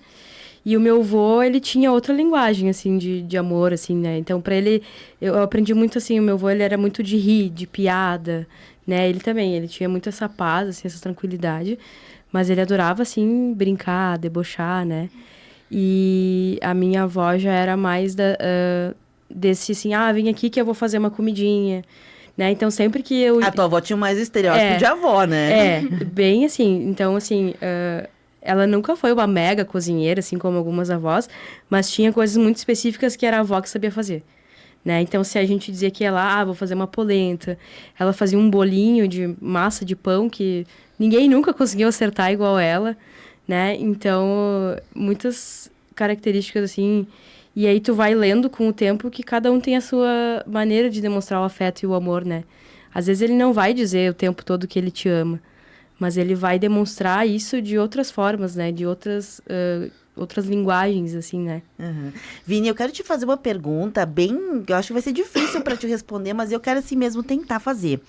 E o meu avô, ele tinha outra linguagem, assim, de amor, assim, né? Então, pra ele, eu aprendi muito, assim, o meu avô, ele era muito de rir, de piada, né? Ele também, ele tinha muito essa paz, assim, essa tranquilidade. Mas ele adorava, assim, brincar, debochar, né? E a minha avó já era mais desse, assim, vem aqui que eu vou fazer uma comidinha. Né? Então, sempre que eu... A tua avó tinha mais estereótipo de avó, né? Bem assim. Então, assim, ela nunca foi uma mega cozinheira, assim como algumas avós, mas tinha coisas muito específicas que era a avó que sabia fazer, né? Então, se a gente dizia que ela, vou fazer uma polenta, ela fazia um bolinho de massa de pão que ninguém nunca conseguiu acertar igual ela, né? Então, muitas características, assim... E aí tu vai lendo com o tempo que cada um tem a sua maneira de demonstrar o afeto e o amor, né? Às vezes ele não vai dizer o tempo todo que ele te ama, mas ele vai demonstrar isso de outras formas, né? De outras linguagens, assim, né? Uhum. Vini, eu quero te fazer uma pergunta eu acho que vai ser difícil para te responder, mas eu quero assim mesmo tentar fazer.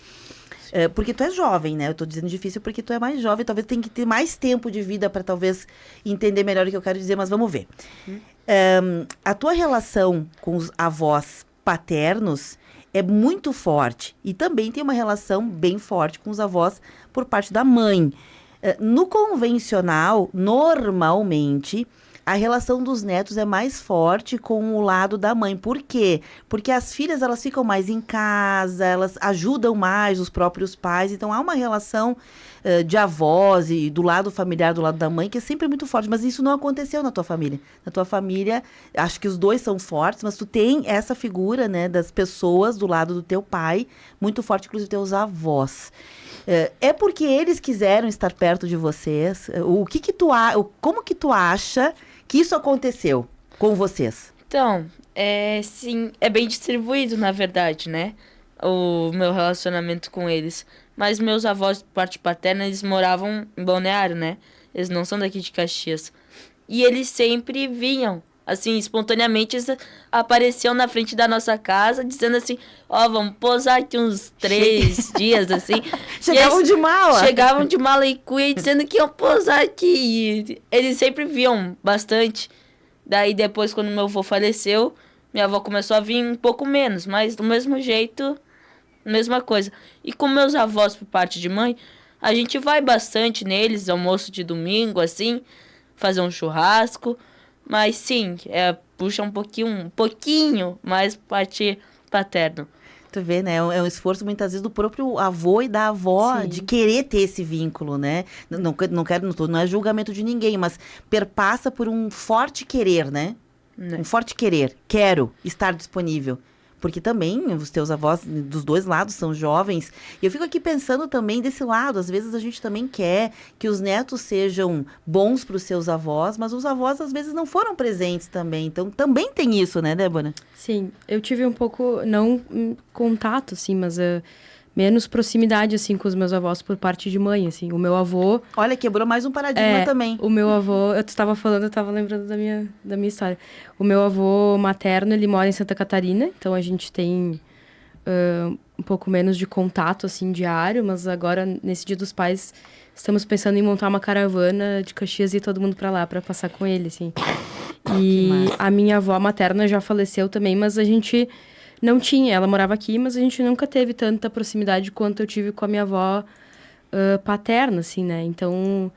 Porque tu é jovem, né? Eu tô dizendo difícil porque tu é mais jovem, talvez tenha que ter mais tempo de vida para talvez entender melhor o que eu quero dizer, mas vamos ver. A tua relação com os avós paternos é muito forte e também tem uma relação bem forte com os avós por parte da mãe. No convencional, normalmente, a relação dos netos é mais forte com o lado da mãe. Por quê? Porque as filhas, elas ficam mais em casa, elas ajudam mais os próprios pais. Então, há uma relação de avós e do lado familiar, do lado da mãe, que é sempre muito forte. Mas isso não aconteceu na tua família. Na tua família, acho que os dois são fortes, mas tu tem essa figura, né, das pessoas do lado do teu pai, muito forte, inclusive teus avós. É porque eles quiseram estar perto de vocês? Como que tu acha que isso aconteceu com vocês? Então, sim, é bem distribuído, na verdade, né? O meu relacionamento com eles. Mas meus avós, de parte paterna, eles moravam em Balneário, né? Eles não são daqui de Caxias. E eles sempre vinham, assim, espontaneamente, eles apareciam na frente da nossa casa, dizendo assim, vamos posar aqui uns 3 dias, assim. Chegavam de mala. Chegavam de mala e cuia, dizendo que iam posar aqui. E eles sempre viam bastante. Daí, depois, quando meu avô faleceu, minha avó começou a vir um pouco menos, mas do mesmo jeito... Mesma coisa. E com meus avós por parte de mãe, a gente vai bastante neles, almoço de domingo, assim, fazer um churrasco. Mas sim, puxa um pouquinho mais parte paterno. Tu vê, né? É um esforço muitas vezes do próprio avô e da avó de querer ter esse vínculo, né? Não é julgamento de ninguém, mas perpassa por um forte querer, né? Um forte querer. Quero estar disponível. Porque também os teus avós dos dois lados são jovens. E eu fico aqui pensando também desse lado. Às vezes a gente também quer que os netos sejam bons para os seus avós, mas os avós às vezes não foram presentes também. Então também tem isso, né, Débora? Sim, eu tive um pouco, não contato, assim, mas menos proximidade, assim, com os meus avós por parte de mãe, assim. O meu avô... Olha, quebrou mais um paradigma também. O meu avô... Eu estava falando, eu estava lembrando da minha história. O meu avô materno, ele mora em Santa Catarina, então a gente tem um pouco menos de contato, assim, diário, mas agora, nesse Dia dos Pais, estamos pensando em montar uma caravana de Caxias e ir todo mundo para lá, para passar com ele, assim. E a minha avó materna já faleceu também, mas a gente... Não tinha, ela morava aqui, mas a gente nunca teve tanta proximidade quanto eu tive com a minha avó paterna, assim, né? Então,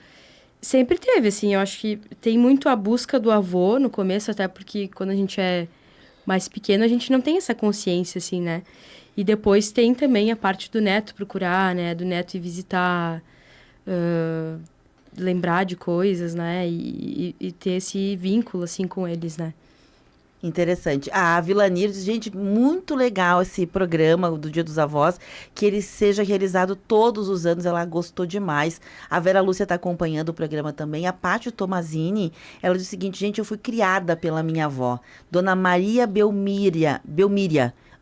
sempre teve, assim, eu acho que tem muito a busca do avô no começo, até porque quando a gente é mais pequeno, a gente não tem essa consciência, assim, né? E depois tem também a parte do neto procurar, né? Do neto ir visitar, lembrar de coisas, né? E ter esse vínculo, assim, com eles, né? Interessante. A Vilanir diz, gente, muito legal esse programa do Dia dos Avós, que ele seja realizado todos os anos, ela gostou demais. A Vera Lúcia está acompanhando o programa também. A Pátio Tomazini, ela diz o seguinte, gente, eu fui criada pela minha avó, Dona Maria Belmíria,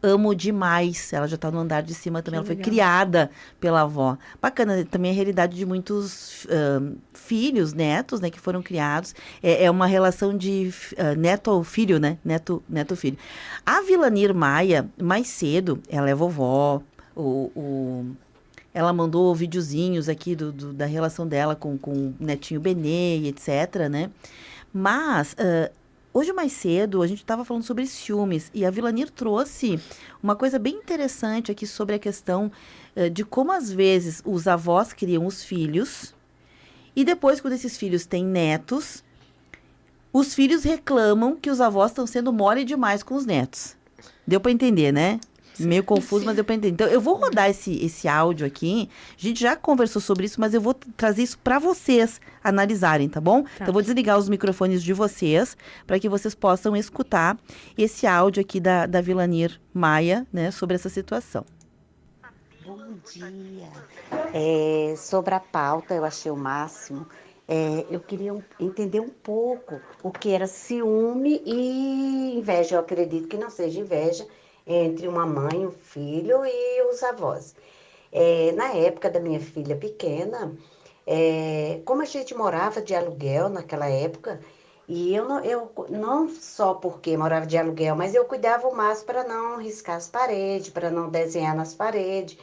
amo demais. Ela já está no andar de cima também. Ela foi criada pela avó. Bacana, também a realidade de muitos filhos, netos, né, que foram criados. É uma relação de neto ao filho, né? Neto-filho. A Vilanir Maia, mais cedo, ela é vovó. Ela mandou videozinhos aqui da relação dela com o netinho Benê, etc, né? Mas... hoje mais cedo, a gente estava falando sobre ciúmes e a Vilanir trouxe uma coisa bem interessante aqui sobre a questão de como, às vezes, os avós criam os filhos e depois, quando esses filhos têm netos, os filhos reclamam que os avós estão sendo mole demais com os netos. Deu para entender, né? Meio confuso, mas eu entendi. Então, eu vou rodar esse áudio aqui. A gente já conversou sobre isso, mas eu vou trazer isso para vocês analisarem, tá bom? Então, eu vou desligar os microfones de vocês para que vocês possam escutar esse áudio aqui da Vilanir Maia, né, sobre essa situação. Bom dia. Sobre a pauta, eu achei o máximo. Eu queria entender um pouco o que era ciúme e inveja. Eu acredito que não seja inveja entre uma mãe, um filho e os avós. Na época da minha filha pequena, como a gente morava de aluguel naquela época, e eu não só porque morava de aluguel, mas eu cuidava o máximo para não riscar as paredes, para não desenhar nas paredes.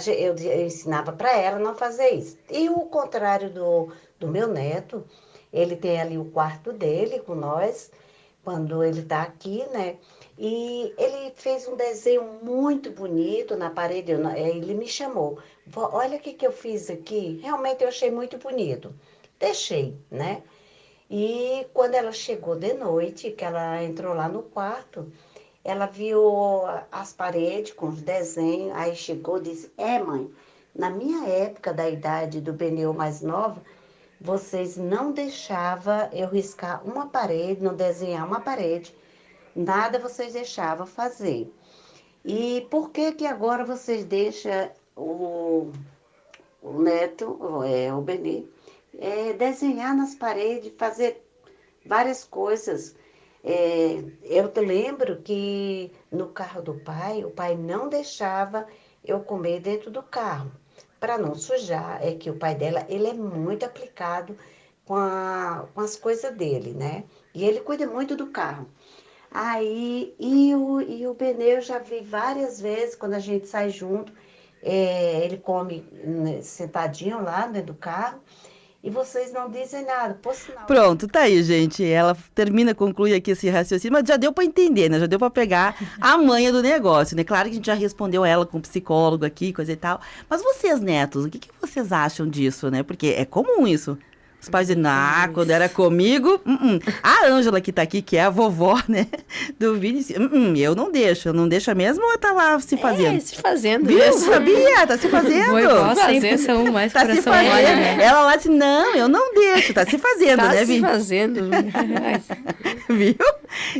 Eu ensinava para ela não fazer isso. E o contrário do meu neto, ele tem ali o quarto dele com nós, quando ele está aqui, né? E ele fez um desenho muito bonito na parede. Ele me chamou. Olha o que eu fiz aqui. Realmente eu achei muito bonito. Deixei, né? E quando ela chegou de noite, que ela entrou lá no quarto, ela viu as paredes com os desenhos. Aí chegou e disse, mãe, na minha época da idade do Beneu mais nova, vocês não deixavam eu riscar uma parede, não desenhar uma parede. Nada vocês deixavam fazer. E por que agora vocês deixam o neto, o Benê, desenhar nas paredes, fazer várias coisas? Eu te lembro que no carro do pai, o pai não deixava eu comer dentro do carro, para não sujar. É que o pai dela, ele é muito aplicado com as coisas dele, né? E ele cuida muito do carro. Aí, o Benê eu já vi várias vezes, quando a gente sai junto, ele come sentadinho lá dentro do carro, e vocês não dizem nada. Por sinal... Pronto, tá aí, gente. Ela conclui aqui esse raciocínio, mas já deu para entender, né? Já deu para pegar a manha do negócio, né? Claro que a gente já respondeu ela com psicólogo aqui, coisa e tal. Mas vocês, netos, o que vocês acham disso, né? Porque é comum isso. Os pais dizem, quando era comigo... A Ângela que tá aqui, que é a vovó, né, do Vinícius, eu não deixo mesmo ou tá lá se fazendo? Se fazendo. Viu? Mesmo. Sabia? Tá se fazendo. Vovó sempre são mais tá se fazendo. Olha, né? Ela lá disse, não, eu não deixo, tá se fazendo, tá né, se fazendo. Viu?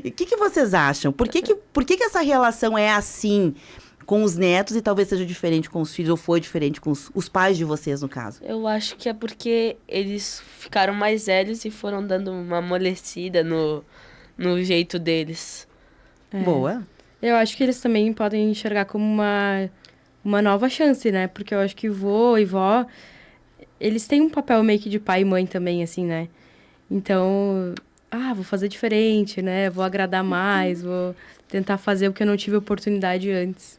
E o que vocês acham? Por que essa relação é assim com os netos e talvez seja diferente com os filhos, ou foi diferente com os pais de vocês, no caso? Eu acho que é porque eles ficaram mais velhos e foram dando uma amolecida no jeito deles. Boa. Eu acho que eles também podem enxergar como uma nova chance, né? Porque eu acho que vô e vó, eles têm um papel meio que de pai e mãe também, assim, né? Então, vou fazer diferente, né? Vou agradar mais, vou tentar fazer o que eu não tive oportunidade antes.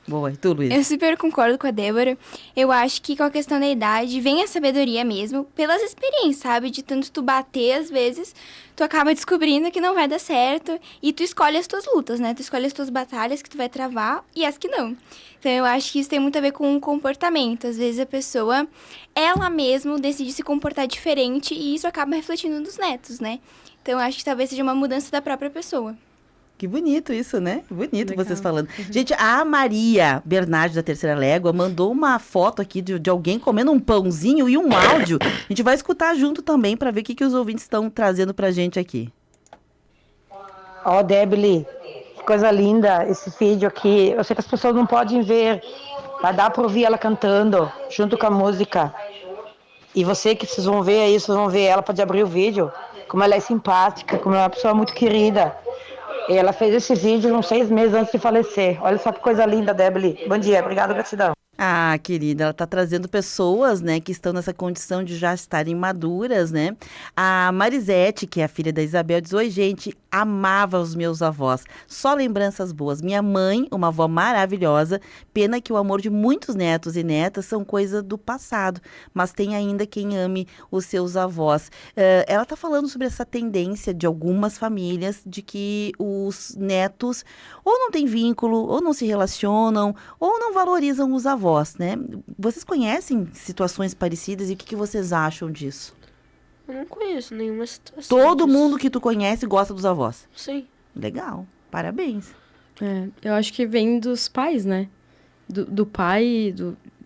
Boa, e tu, Luiz? Eu super concordo com a Débora. Eu acho que com a questão da idade, vem a sabedoria mesmo, pelas experiências, sabe? De tanto tu bater, às vezes, tu acaba descobrindo que não vai dar certo e tu escolhe as tuas lutas, né? Tu escolhe as tuas batalhas que tu vai travar e as que não. Então, eu acho que isso tem muito a ver com o comportamento. Às vezes, a pessoa, ela mesma, decide se comportar diferente e isso acaba refletindo nos netos, né? Então, eu acho que talvez seja uma mudança da própria pessoa. Que bonito isso, né? Bonito Legal. Vocês falando. Gente, a Maria Bernardi, da Terceira Légua, mandou uma foto aqui de alguém comendo um pãozinho e um áudio. A gente vai escutar junto também para ver o que os ouvintes estão trazendo pra gente aqui. Débora, que coisa linda esse vídeo aqui. Eu sei que as pessoas não podem ver, mas dá para ouvir ela cantando junto com a música. E vocês vão ver aí, vocês vão ver ela, pode abrir o vídeo, como ela é simpática, como ela é uma pessoa muito querida. E ela fez esse vídeo uns 6 meses antes de falecer. Olha só que coisa linda, Débora. Bom dia, obrigada, gratidão. Ah, querida, ela tá trazendo pessoas, né, que estão nessa condição de já estarem maduras, né? A Marisete, que é a filha da Isabel, diz, oi, gente, amava os meus avós, só lembranças boas. Minha mãe, uma avó maravilhosa, pena que o amor de muitos netos e netas são coisa do passado, mas tem ainda quem ame os seus avós. Ela tá falando sobre essa tendência de algumas famílias de que os netos ou não têm vínculo, ou não se relacionam, ou não valorizam os avós, né? Vocês conhecem situações parecidas e o que vocês acham disso? Eu não conheço nenhuma situação. Todo mundo que tu conhece gosta dos avós? Sim. Legal, parabéns. Eu acho que vem dos pais, né? Do pai,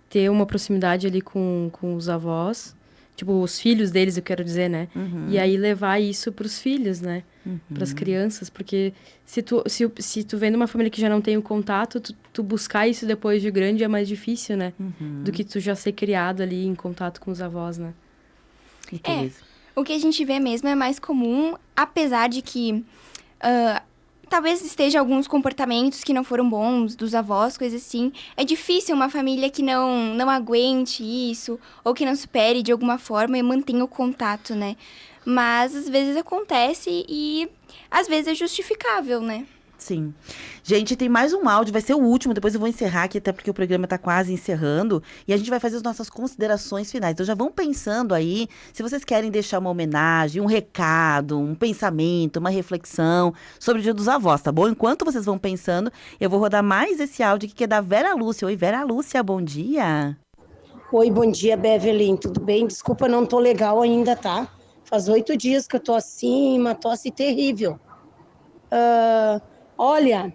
ter uma proximidade ali com os avós. Tipo, os filhos deles, eu quero dizer, né? E aí levar isso pros filhos, né? Pras crianças. Porque se tu vem de uma família que já não tem o contato, tu buscar isso depois de grande é mais difícil, né? Do que tu já ser criado ali em contato com os avós, né? O que a gente vê mesmo é mais comum, apesar de que talvez esteja alguns comportamentos que não foram bons dos avós, coisas assim. É difícil uma família que não aguente isso, ou que não supere de alguma forma e mantenha o contato, né? Mas às vezes acontece e às vezes é justificável, né? Sim. Gente, tem mais um áudio, vai ser o último, depois eu vou encerrar aqui, até porque o programa tá quase encerrando, e a gente vai fazer as nossas considerações finais. Então já vão pensando aí, se vocês querem deixar uma homenagem, um recado, um pensamento, uma reflexão sobre o Dia dos Avós, tá bom? Enquanto vocês vão pensando, eu vou rodar mais esse áudio aqui, que é da Vera Lúcia. Oi, Vera Lúcia, bom dia. Oi, bom dia, Bevelyn, tudo bem? Desculpa, não tô legal ainda, tá? Faz 8 dias que eu tô assim, uma tosse terrível. Olha,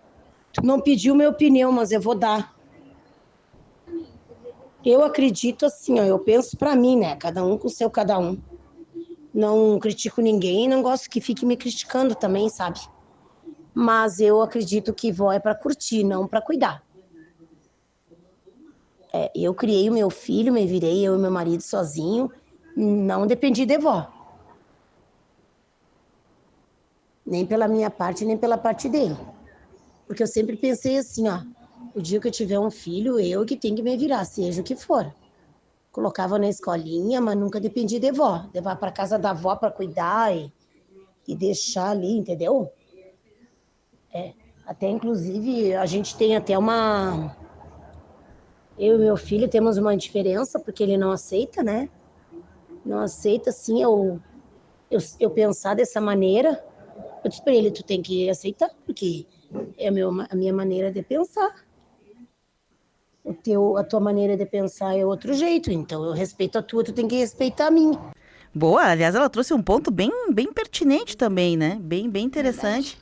tu não pediu minha opinião, mas eu vou dar. Eu acredito assim, ó, eu penso pra mim, né? Cada um com o seu cada um. Não critico ninguém, não gosto que fique me criticando também, sabe? Mas eu acredito que vó é pra curtir, não pra cuidar. Eu criei o meu filho, me virei eu e meu marido sozinho, não dependi de vó. Nem pela minha parte, nem pela parte dele. Porque eu sempre pensei assim, ó, o dia que eu tiver um filho, eu que tenho que me virar, seja o que for. Colocava na escolinha, mas nunca dependia de vó. Levar para casa da avó para cuidar e deixar ali, entendeu? Até inclusive, a gente tem até uma... Eu e meu filho temos uma diferença, porque ele não aceita, né? Não aceita, assim, eu pensar dessa maneira. Eu disse pra ele, tu tem que aceitar, porque é a minha maneira de pensar. A tua maneira de pensar é outro jeito, então eu respeito a tua, tu tem que respeitar a minha. Boa, aliás, ela trouxe um ponto bem pertinente também, né? Bem interessante.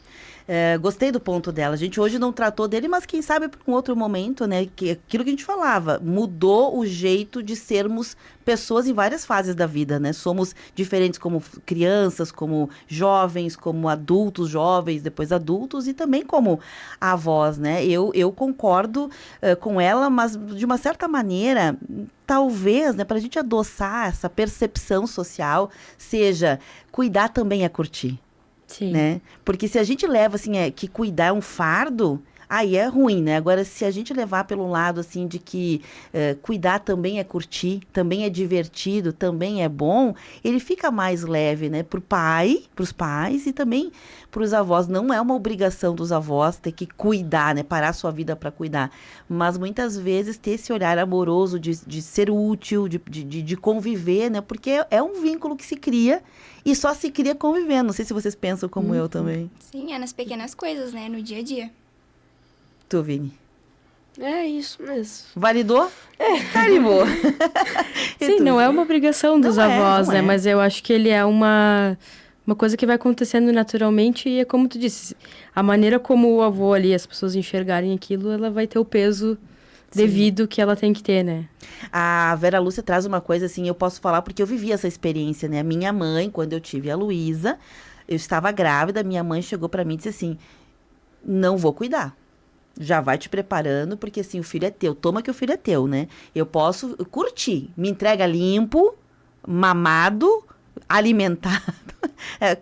Gostei do ponto dela. A gente hoje não tratou dele, mas quem sabe para um outro momento, né? Aquilo que a gente falava, mudou o jeito de sermos pessoas em várias fases da vida, né? Somos diferentes como crianças, como jovens, como adultos, jovens, depois adultos e também como avós, né? Eu concordo com ela, mas de uma certa maneira... Talvez, né, para a gente adoçar essa percepção social, seja cuidar também é curtir. Sim. Né? Porque se a gente leva, assim, que cuidar é um fardo, aí é ruim, né? Agora, se a gente levar pelo lado, assim, de que cuidar também é curtir, também é divertido, também é bom, ele fica mais leve, né? Pros pais e também pros avós. Não é uma obrigação dos avós ter que cuidar, né? Parar sua vida para cuidar. Mas, muitas vezes, ter esse olhar amoroso de ser útil, de conviver, né? Porque é um vínculo que se cria e só se cria convivendo. Não sei se vocês pensam como eu também. Sim, é nas pequenas coisas, né? No dia a dia. Tu, Vini? É isso mesmo. Validou? Carimbou. Sim, não é uma obrigação dos avós, né? Mas eu acho que ele é uma coisa que vai acontecendo naturalmente e é como tu disse, a maneira como o avô ali, as pessoas enxergarem aquilo, ela vai ter o peso devido que ela tem que ter, né? A Vera Lúcia traz uma coisa assim, eu posso falar porque eu vivi essa experiência, né? A minha mãe, quando eu tive a Luísa, eu estava grávida, minha mãe chegou pra mim e disse assim, não vou cuidar. Já vai te preparando, porque assim, o filho é teu. Toma que o filho é teu, né? Eu posso curtir. Me entrega limpo, mamado, alimentado.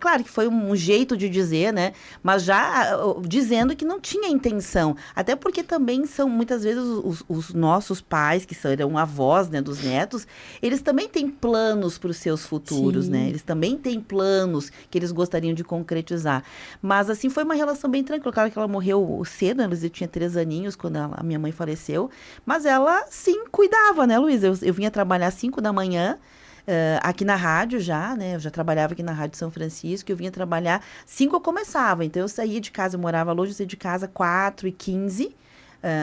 Claro que foi um jeito de dizer, né? Mas já dizendo que não tinha intenção. Até porque também são, muitas vezes, os nossos pais, que serão avós, né, dos netos, eles também têm planos para os seus futuros, Sim. né? Eles também têm planos que eles gostariam de concretizar. Mas, assim, foi uma relação bem tranquila. Claro que ela morreu cedo, né? Luísa tinha 3 aninhos quando a minha mãe faleceu. Mas ela, sim, cuidava, né, Luísa? Eu vinha trabalhar às 5 da manhã, aqui na rádio já, né? Eu já trabalhava aqui na Rádio São Francisco, eu vinha trabalhar 5 eu começava, então eu saía de casa, eu morava longe, eu saía de casa 4h15,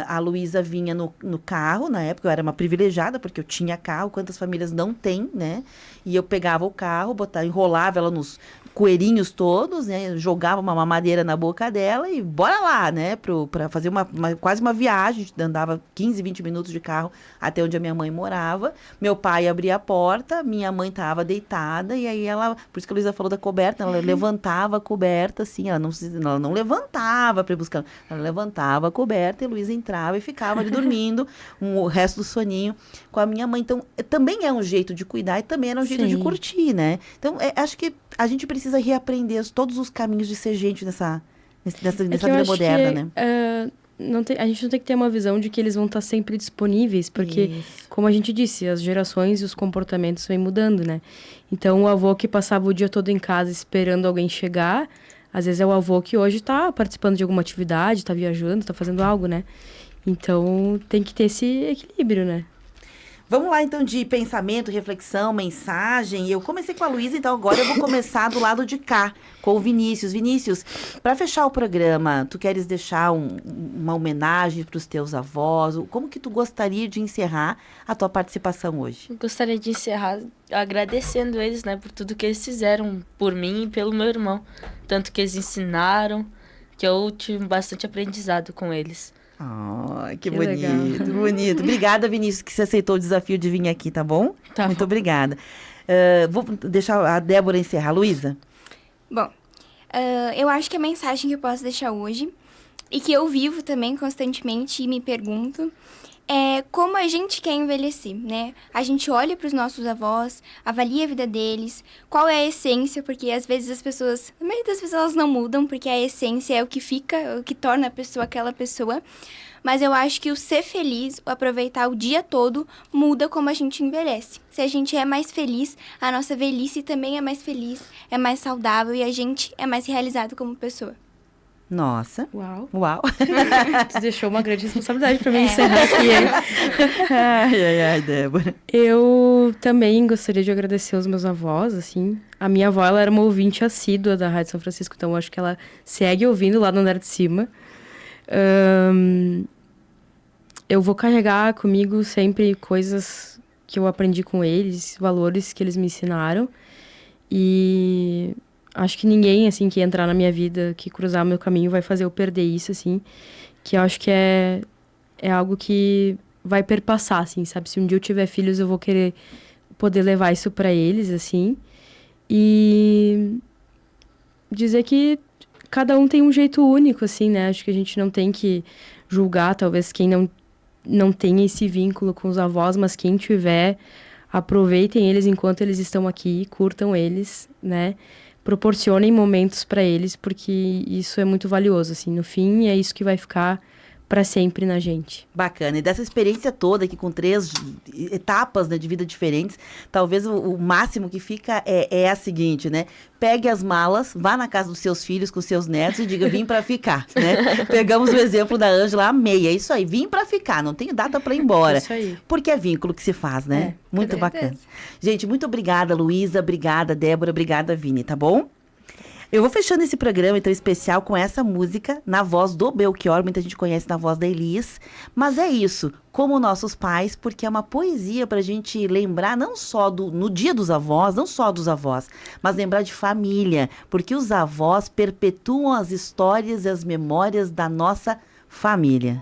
a Luísa vinha no carro, na época eu era uma privilegiada, porque eu tinha carro, quantas famílias não têm, né? E eu pegava o carro, enrolava ela coelhinhos todos, né? Jogava uma mamadeira na boca dela e bora lá, né? Pra fazer quase uma viagem. A gente andava 15, 20 minutos de carro até onde a minha mãe morava. Meu pai abria a porta, minha mãe estava deitada e aí ela, por isso que a Luísa falou da coberta, ela levantava a coberta, assim, ela não levantava para ir buscar, ela levantava a coberta e a Luísa entrava e ficava ali dormindo o resto do soninho com a minha mãe. Então, também é um jeito de cuidar e também era um jeito de curtir, né? Então, acho que a gente precisa reaprender todos os caminhos de ser gente nessa vida moderna, né? A gente não tem que ter uma visão de que eles vão estar sempre disponíveis, porque, como a gente disse, as gerações e os comportamentos vêm mudando, né? Então, o avô que passava o dia todo em casa esperando alguém chegar, às vezes é o avô que hoje está participando de alguma atividade, está viajando, está fazendo algo, né? Então, tem que ter esse equilíbrio, né? Vamos lá, então, de pensamento, reflexão, mensagem. Eu comecei com a Luísa, então agora eu vou começar do lado de cá, com o Vinícius. Vinícius, para fechar o programa, tu queres deixar uma homenagem para os teus avós? Como que tu gostaria de encerrar a tua participação hoje? Eu gostaria de encerrar agradecendo eles, né, por tudo que eles fizeram por mim e pelo meu irmão. Tanto que eles ensinaram, que eu tive bastante aprendizado com eles. Que bonito, bonito. Obrigada, Vinícius, que você aceitou o desafio de vir aqui, tá bom? Tá. Muito obrigada. Vou deixar a Débora encerrar. Luísa? Bom, eu acho que a mensagem que eu posso deixar hoje, e que eu vivo também constantemente e me pergunto, é como a gente quer envelhecer, né? A gente olha para os nossos avós, avalia a vida deles, qual é a essência, porque às vezes as pessoas, a maioria das vezes elas não mudam, porque a essência é o que fica, o que torna a pessoa aquela pessoa. Mas eu acho que o ser feliz, o aproveitar o dia todo, muda como a gente envelhece. Se a gente é mais feliz, a nossa velhice também é mais feliz, é mais saudável e a gente é mais realizado como pessoa. Nossa. Uau. Tu deixou uma grande responsabilidade pra mim encerrar aqui, hein? Ai, Débora. Eu também gostaria de agradecer aos meus avós, assim. A minha avó, ela era uma ouvinte assídua da Rádio São Francisco, então eu acho que ela segue ouvindo lá no andar de cima. Eu vou carregar comigo sempre coisas que eu aprendi com eles, valores que eles me ensinaram. E acho que ninguém, assim, que entrar na minha vida, que cruzar meu caminho, vai fazer eu perder isso, assim. Que eu acho que é algo que vai perpassar, assim, sabe? Se um dia eu tiver filhos, eu vou querer poder levar isso pra eles, assim. E dizer que cada um tem um jeito único, assim, né? Acho que a gente não tem que julgar, talvez, quem não tem esse vínculo com os avós, mas quem tiver, aproveitem eles enquanto eles estão aqui, curtam eles, né? Proporcionem momentos para eles, porque isso é muito valioso, assim. No fim, é isso que vai ficar para sempre na gente. Bacana. E dessa experiência toda aqui, com 3 etapas, né, de vida diferentes, talvez o máximo que fica é a seguinte, né? Pegue as malas, vá na casa dos seus filhos com seus netos e diga, vim para ficar, né? Pegamos o exemplo da Ângela, amei. É isso aí, vim para ficar, não tenho data para ir embora. Isso aí. Porque é vínculo que se faz, né? Muito bacana. Gente, muito obrigada, Luísa, obrigada, Débora, obrigada, Vini, tá bom? Eu vou fechando esse programa, então, especial com essa música, na voz do Belchior, muita gente conhece na voz da Elis, mas é isso, como nossos pais, porque é uma poesia pra gente lembrar não só no dia dos avós, não só dos avós, mas lembrar de família, porque os avós perpetuam as histórias e as memórias da nossa família.